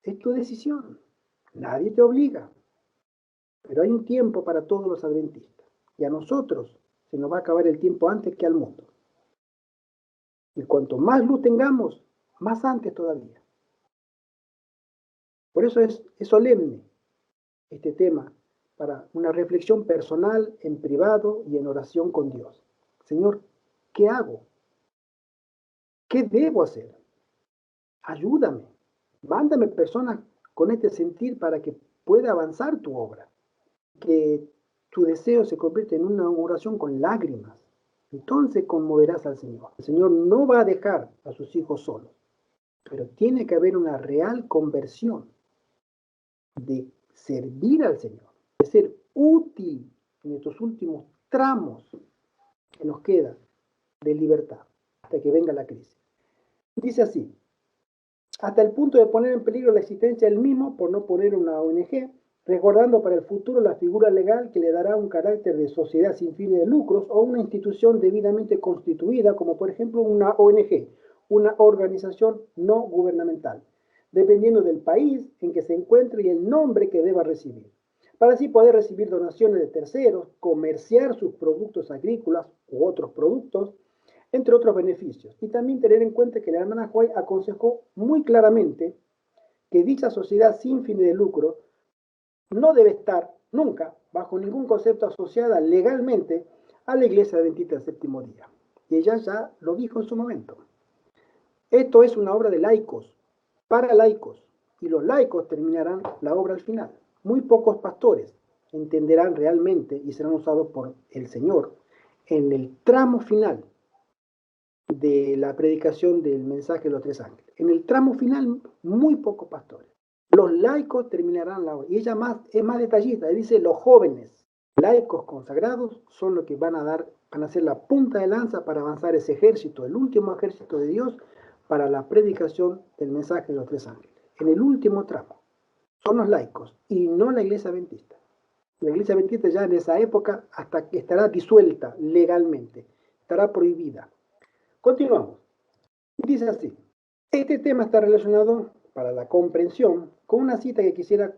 Es tu decisión. Nadie te obliga. Pero hay un tiempo para todos los adventistas. Y a nosotros se nos va a acabar el tiempo antes que al mundo. Y cuanto más luz tengamos, más antes todavía. Por eso es solemne este tema para una reflexión personal, en privado y en oración con Dios. Señor, ¿qué hago? ¿Qué debo hacer? Ayúdame. Mándame personas con este sentir para que pueda avanzar tu obra. Que tu deseo se convierta en una oración con lágrimas. Entonces conmoverás al Señor. El Señor no va a dejar a sus hijos solos, pero tiene que haber una real conversión de servir al Señor, de ser útil en estos últimos tramos que nos queda de libertad hasta que venga la crisis. Dice así, hasta el punto de poner en peligro la existencia del mismo por no poner una ONG, resguardando para el futuro la figura legal que le dará un carácter de sociedad sin fines de lucros o una institución debidamente constituida, como por ejemplo una ONG, una organización no gubernamental, dependiendo del país en que se encuentre y el nombre que deba recibir, para así poder recibir donaciones de terceros, comerciar sus productos agrícolas u otros productos, entre otros beneficios. Y también tener en cuenta que la hermana White aconsejó muy claramente que dicha sociedad sin fines de lucro no debe estar nunca bajo ningún concepto asociada legalmente a la Iglesia Adventista del Séptimo Día. Y ella ya lo dijo en su momento. Esto es una obra de laicos, para laicos, y los laicos terminarán la obra al final. Muy pocos pastores entenderán realmente y serán usados por el Señor en el tramo final de la predicación del mensaje de los tres ángeles. En el tramo final, muy pocos pastores. Los laicos terminarán la obra. Y ella es más detallista. Dice, los jóvenes laicos consagrados son los que van a ser la punta de lanza para avanzar ese ejército, el último ejército de Dios, para la predicación del mensaje de los tres ángeles. En el último tramo. Son los laicos y no la iglesia adventista. La iglesia adventista ya en esa época hasta que estará disuelta legalmente. Estará prohibida. Continuamos. Dice así, este tema está relacionado para la comprensión con una cita que quisiera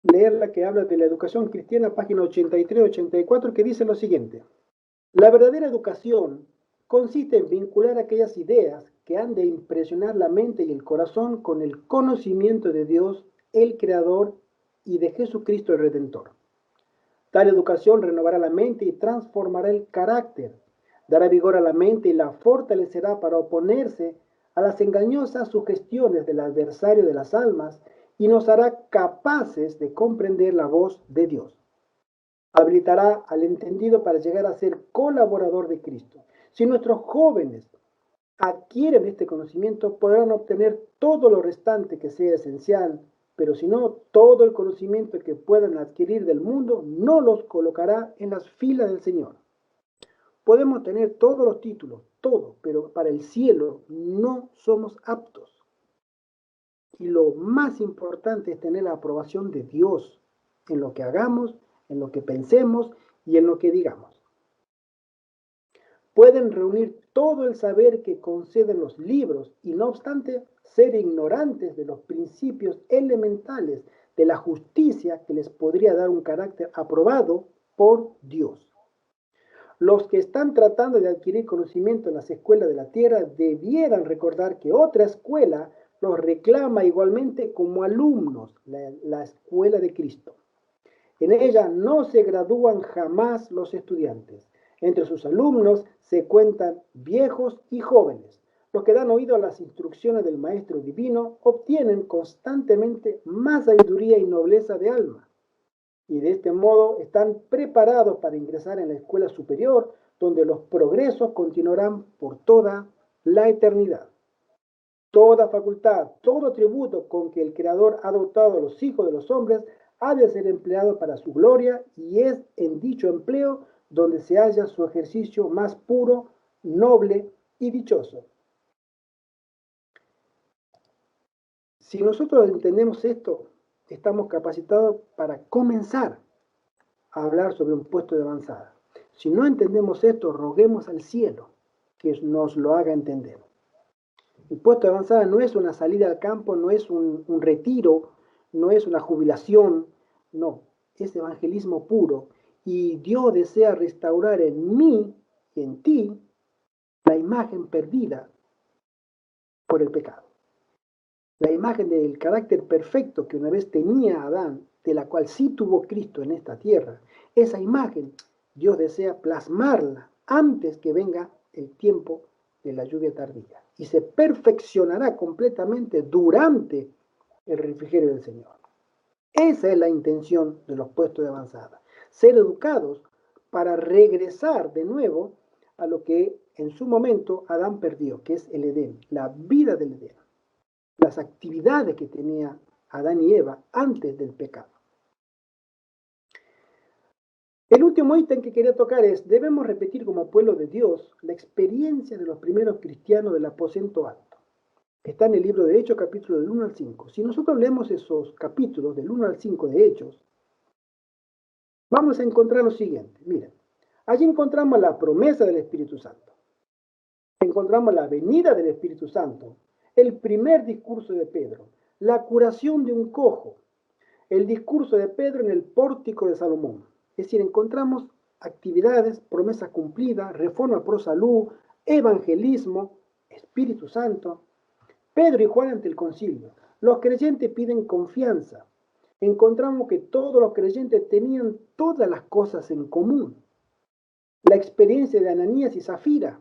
leerla que habla de la educación cristiana, página 83-84, que dice lo siguiente. La verdadera educación consiste en vincular aquellas ideas que han de impresionar la mente y el corazón con el conocimiento de Dios, el Creador, y de Jesucristo el Redentor. Tal educación renovará la mente y transformará el carácter, dará vigor a la mente y la fortalecerá para oponerse a las engañosas sugestiones del adversario de las almas y nos hará capaces de comprender la voz de Dios. Habilitará al entendido para llegar a ser colaborador de Cristo. Si nuestros jóvenes adquieren este conocimiento, podrán obtener todo lo restante que sea esencial, pero si no, todo el conocimiento que puedan adquirir del mundo no los colocará en las filas del Señor. Podemos tener todos los títulos, todo, pero para el cielo no somos aptos. Y lo más importante es tener la aprobación de Dios en lo que hagamos, en lo que pensemos y en lo que digamos. Pueden reunir todo el saber que conceden los libros y no obstante ser ignorantes de los principios elementales de la justicia que les podría dar un carácter aprobado por Dios. Los que están tratando de adquirir conocimiento en las escuelas de la tierra debieran recordar que otra escuela los reclama igualmente como alumnos, la escuela de Cristo. En ella no se gradúan jamás los estudiantes. Entre sus alumnos se cuentan viejos y jóvenes. Los que dan oído a las instrucciones del Maestro Divino obtienen constantemente más sabiduría y nobleza de alma. Y de este modo están preparados para ingresar en la escuela superior, donde los progresos continuarán por toda la eternidad. Toda facultad, todo tributo con que el Creador ha dotado a los hijos de los hombres ha de ser empleado para su gloria y es en dicho empleo donde se halla su ejercicio más puro, noble y dichoso. Si nosotros entendemos esto, estamos capacitados para comenzar a hablar sobre un puesto de avanzada. Si no entendemos esto, roguemos al cielo que nos lo haga entender. El puesto de avanzada no es una salida al campo, no es un retiro, no es una jubilación, no, es evangelismo puro. Y Dios desea restaurar en mí y en ti la imagen perdida por el pecado. La imagen del carácter perfecto que una vez tenía Adán, de la cual sí tuvo Cristo en esta tierra, esa imagen Dios desea plasmarla antes que venga el tiempo de la lluvia tardía. Y se perfeccionará completamente durante el refrigerio del Señor. Esa es la intención de los puestos de avanzada. Ser educados para regresar de nuevo a lo que en su momento Adán perdió, que es el Edén, la vida del Edén, las actividades que tenía Adán y Eva antes del pecado. El último ítem que quería tocar es, debemos repetir como pueblo de Dios la experiencia de los primeros cristianos del aposento alto. Está en el libro de Hechos, capítulo del 1 al 5. Si nosotros leemos esos capítulos del 1 al 5 de Hechos, vamos a encontrar lo siguiente. Miren, allí encontramos la promesa del Espíritu Santo. Encontramos la venida del Espíritu Santo, el primer discurso de Pedro, la curación de un cojo, el discurso de Pedro en el pórtico de Salomón. Es decir, encontramos actividades, promesas cumplidas, reforma pro salud, evangelismo, Espíritu Santo. Pedro y Juan ante el concilio. Los creyentes piden confianza. Encontramos que todos los creyentes tenían todas las cosas en común. La experiencia de Ananías y Zafira,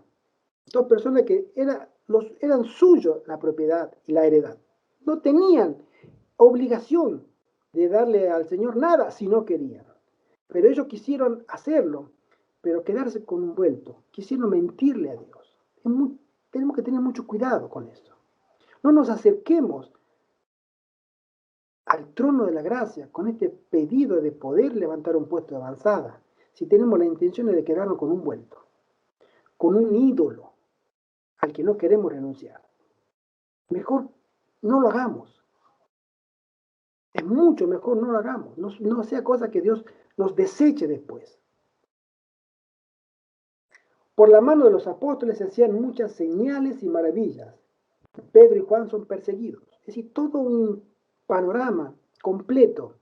dos personas que eran suyos la propiedad y la heredad. No tenían obligación de darle al Señor nada si no querían. Pero ellos quisieron hacerlo, pero quedarse con un vuelto. Quisieron mentirle a Dios. Tenemos que tener mucho cuidado con eso. No nos acerquemos al trono de la gracia con este pedido de poder levantar un puesto de avanzada si tenemos la intención de quedarnos con un vuelto, con un ídolo al que no queremos renunciar. Mejor no lo hagamos. Es mucho mejor no lo hagamos. No sea cosa que Dios nos deseche después. Por la mano de los apóstoles se hacían muchas señales y maravillas. Pedro y Juan son perseguidos. Es decir, todo un panorama completo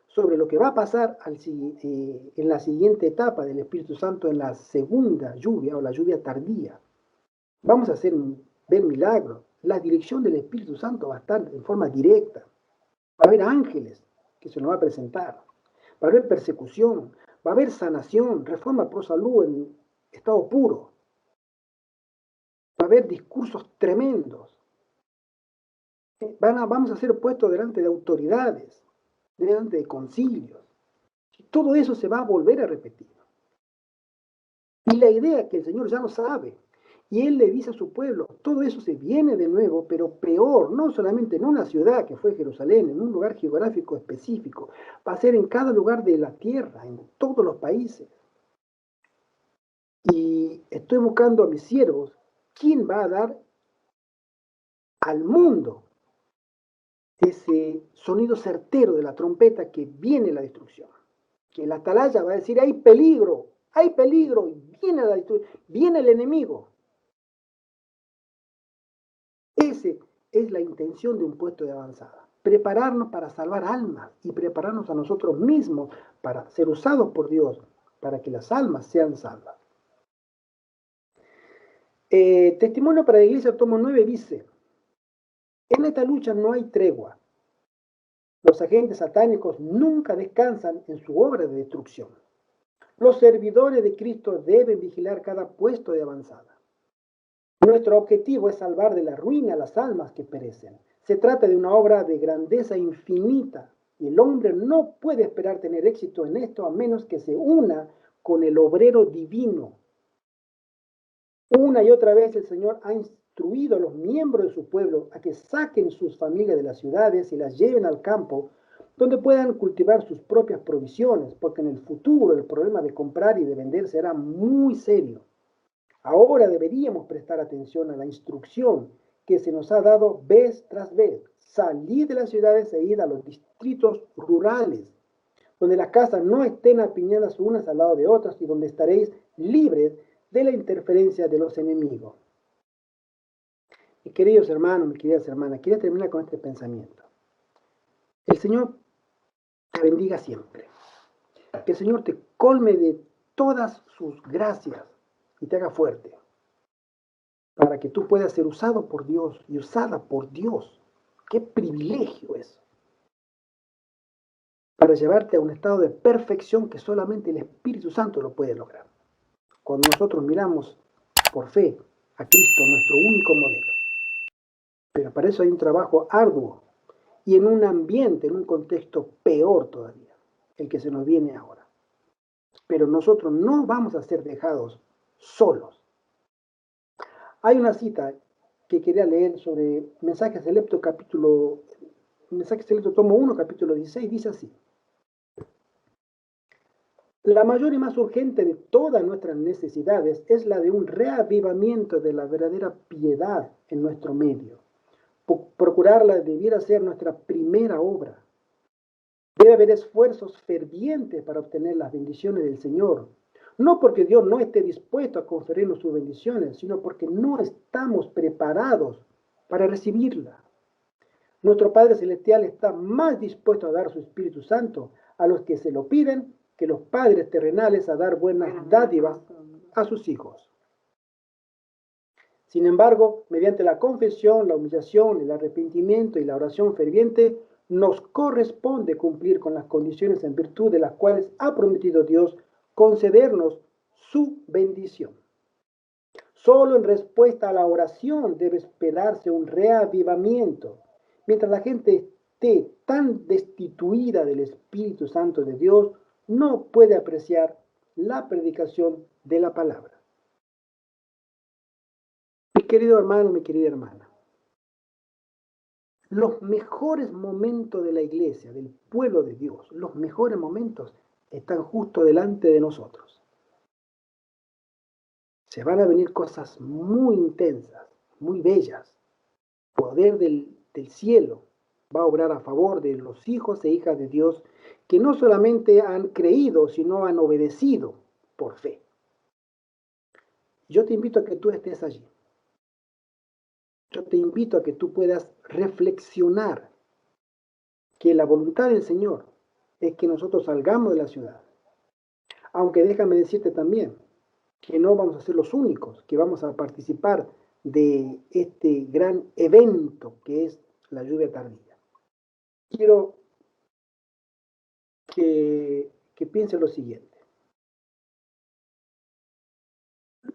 sobre lo que va a pasar en la siguiente etapa del Espíritu Santo, en la segunda lluvia o la lluvia tardía. Vamos a ver milagros. La dirección del Espíritu Santo va a estar en forma directa. Va a haber ángeles que se nos va a presentar. Va a haber persecución. Va a haber sanación, reforma pro salud en estado puro. Va a haber discursos tremendos. Vamos a ser puestos delante de autoridades, delante de concilios. Todo eso se va a volver a repetir. Y la idea es que el Señor ya lo sabe. Y Él le dice a su pueblo, todo eso se viene de nuevo, pero peor, no solamente en una ciudad que fue Jerusalén, en un lugar geográfico específico, va a ser en cada lugar de la tierra, en todos los países. Y estoy buscando a mis siervos, ¿quién va a dar al mundo ese sonido certero de la trompeta que viene la destrucción? Que la atalaya va a decir, hay peligro, y viene la destrucción, viene el enemigo. Esa es la intención de un puesto de avanzada. Prepararnos para salvar almas y prepararnos a nosotros mismos para ser usados por Dios, para que las almas sean salvas. Testimonio para la Iglesia, tomo 9, dice, en esta lucha no hay tregua. Los agentes satánicos nunca descansan en su obra de destrucción. Los servidores de Cristo deben vigilar cada puesto de avanzada. Nuestro objetivo es salvar de la ruina a las almas que perecen. Se trata de una obra de grandeza infinita y el hombre no puede esperar tener éxito en esto a menos que se una con el obrero divino. Una y otra vez el Señor ha instruido a los miembros de su pueblo a que saquen sus familias de las ciudades y las lleven al campo donde puedan cultivar sus propias provisiones, porque en el futuro el problema de comprar y de vender será muy serio. Ahora deberíamos prestar atención a la instrucción que se nos ha dado vez tras vez. Salid de las ciudades e id a los distritos rurales, donde las casas no estén apiñadas unas al lado de otras y donde estaréis libres de la interferencia de los enemigos. Y queridos hermanos, mis queridas hermanas, quería terminar con este pensamiento. El Señor te bendiga siempre. Que el Señor te colme de todas sus gracias y te haga fuerte para que tú puedas ser usado por Dios y usada por Dios. ¡Qué privilegio eso! Para llevarte a un estado de perfección que solamente el Espíritu Santo lo puede lograr. Cuando nosotros miramos por fe a Cristo, nuestro único modelo. Pero para eso hay un trabajo arduo y en un ambiente, en un contexto peor todavía, el que se nos viene ahora. Pero nosotros no vamos a ser dejados solos. Hay una cita que quería leer sobre Mensajes Selecto, Mensajes Selecto, tomo 1, capítulo 16, dice así. La mayor y más urgente de todas nuestras necesidades es la de un reavivamiento de la verdadera piedad en nuestro medio. Procurarla debiera ser nuestra primera obra. Debe haber esfuerzos fervientes para obtener las bendiciones del Señor. No porque Dios no esté dispuesto a conferirnos sus bendiciones, sino porque no estamos preparados para recibirla. Nuestro Padre Celestial está más dispuesto a dar su Espíritu Santo a los que se lo piden que los padres terrenales a dar buenas dádivas a sus hijos. Sin embargo, mediante la confesión, la humillación, el arrepentimiento y la oración ferviente, nos corresponde cumplir con las condiciones en virtud de las cuales ha prometido Dios concedernos su bendición. Solo en respuesta a la oración debe esperarse un reavivamiento. Mientras la gente esté tan destituida del Espíritu Santo de Dios, no puede apreciar la predicación de la palabra. Mi querido hermano, mi querida hermana, los mejores momentos de la iglesia, del pueblo de Dios, los mejores momentos están justo delante de nosotros. Se van a venir cosas muy intensas, muy bellas. Poder del cielo va a obrar a favor de los hijos e hijas de Dios que no solamente han creído, sino han obedecido por fe. Yo te invito a que tú estés allí. Yo te invito a que tú puedas reflexionar que la voluntad del Señor es que nosotros salgamos de la ciudad. Aunque déjame decirte también que no vamos a ser los únicos que vamos a participar de este gran evento que es la lluvia tardía. Quiero que piense lo siguiente.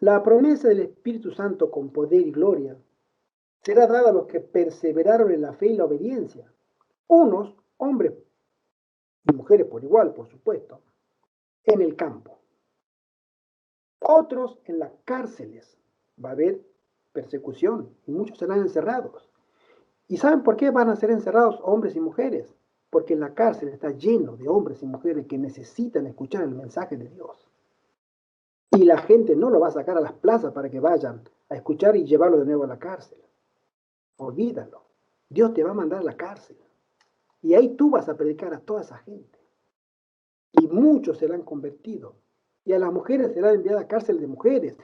La promesa del Espíritu Santo con poder y gloria será dada a los que perseveraron en la fe y la obediencia. Unos, hombres y mujeres por igual, por supuesto, en el campo. Otros en las cárceles. Va a haber persecución y muchos serán encerrados. ¿Y saben por qué van a ser encerrados hombres y mujeres? Porque en la cárcel está lleno de hombres y mujeres que necesitan escuchar el mensaje de Dios. Y la gente no lo va a sacar a las plazas para que vayan a escuchar y llevarlo de nuevo a la cárcel. Olvídalo. Dios te va a mandar a la cárcel. Y ahí tú vas a predicar a toda esa gente. Y muchos serán convertidos. Y a las mujeres serán enviadas a cárcel de mujeres.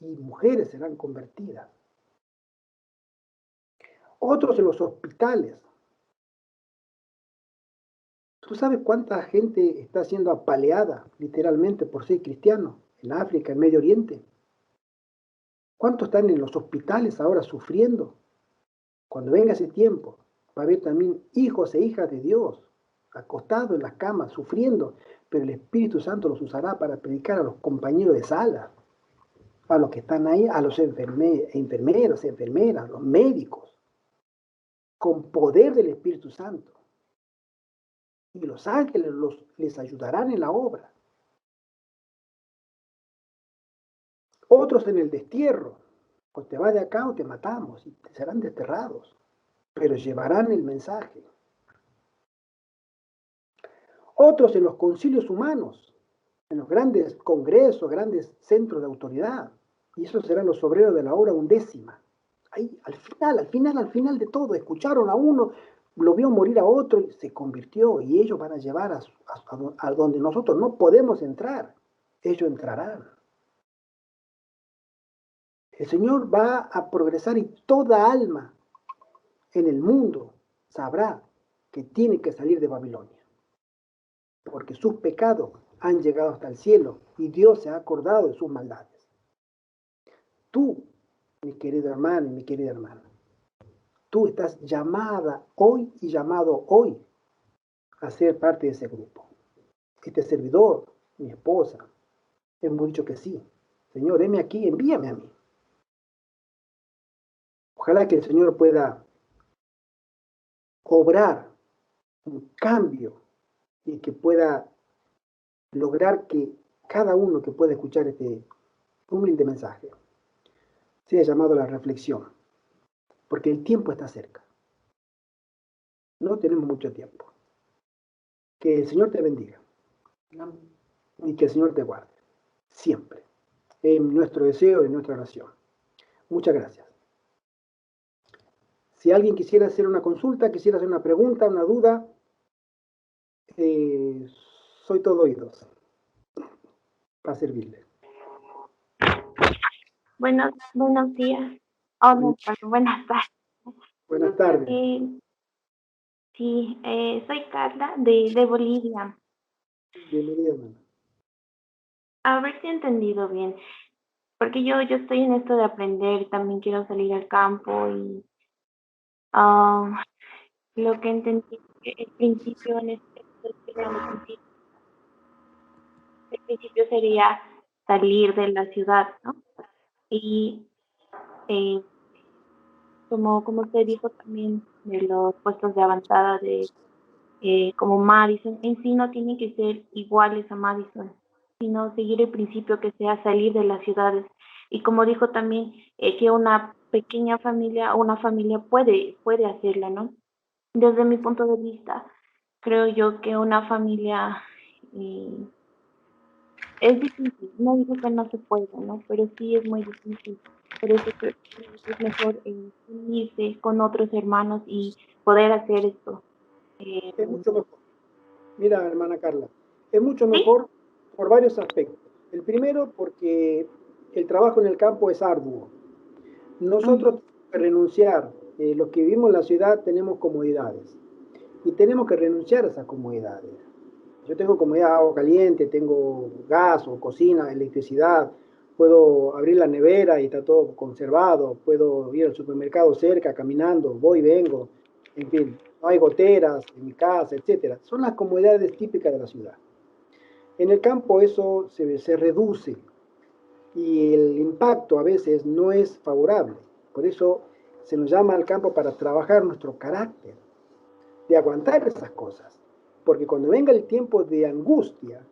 Y mujeres serán convertidas. Otros en los hospitales. ¿Tú sabes cuánta gente está siendo apaleada literalmente por ser cristiano en África, en Medio Oriente? ¿Cuántos están en los hospitales ahora sufriendo? Cuando venga ese tiempo, va a haber también hijos e hijas de Dios acostados en las camas, sufriendo, pero el Espíritu Santo los usará para predicar a los compañeros de sala, a los que están ahí, a los enfermeros, enfermeras, los médicos, con poder del Espíritu Santo. Y los ángeles les ayudarán en la obra. Otros en el destierro, o te vas de acá o te matamos, y serán desterrados, pero llevarán el mensaje. Otros en los concilios humanos, en los grandes congresos, grandes centros de autoridad, y esos serán los obreros de la hora 11. Ahí, al final de todo, escucharon a uno, lo vio morir a otro, y se convirtió, y ellos van a llevar a donde nosotros no podemos entrar. Ellos entrarán. El Señor va a progresar y toda alma en el mundo sabrá que tiene que salir de Babilonia, porque sus pecados han llegado hasta el cielo y Dios se ha acordado de sus maldades. Tú, mi querido hermano y mi querida hermana, tú estás llamada hoy y llamado hoy a ser parte de ese grupo. Este servidor, mi esposa, hemos dicho que sí. Señor, heme aquí, envíame a mí. Ojalá que el Señor pueda obrar un cambio y que pueda lograr que cada uno que pueda escuchar este humilde mensaje sea llamado a la reflexión, porque el tiempo está cerca. No tenemos mucho tiempo. Que el Señor te bendiga y que el Señor te guarde, siempre. Es nuestro deseo y nuestra oración. Muchas gracias. Si alguien quisiera hacer una consulta, quisiera hacer una pregunta, una duda, soy todo oídos para servirle. Buenos días. Oh, no, perdón, buenas tardes. Buenas tardes. Sí, soy Carla de Bolivia. Bienvenida, hermana. A ver si he entendido bien, porque yo estoy en esto de aprender, también quiero salir al campo y lo que entendí es que el principio en este estoy explicando principio, el principio sería salir de la ciudad, ¿no? Y eh, como usted dijo también de los puestos de avanzada de como Madison, en sí no tienen que ser iguales a Madison, sino seguir el principio que sea salir de las ciudades. Y como dijo también, que una pequeña familia o una familia puede hacerlo, ¿no? Desde mi punto de vista, creo yo que una familia es difícil, no digo que no se pueda, ¿no? Pero sí es muy difícil. Por eso creo que es mejor unirse con otros hermanos y poder hacer esto. Es mucho mejor. Mira, hermana Carla, es mucho Sí. mejor por varios aspectos. El primero, porque el trabajo en el campo es arduo. Nosotros Ujú. tenemos que renunciar. Los que vivimos en la ciudad tenemos comodidades y tenemos que renunciar a esas comodidades. Yo tengo comodidad, agua caliente, tengo gas o cocina, electricidad, puedo abrir la nevera y está todo conservado, puedo ir al supermercado cerca caminando, voy y vengo, en fin, no hay goteras en mi casa, etcétera. Son las comodidades típicas de la ciudad. En el campo eso se reduce y el impacto a veces no es favorable. Por eso se nos llama al campo para trabajar nuestro carácter, de aguantar esas cosas. Porque cuando venga el tiempo de angustia,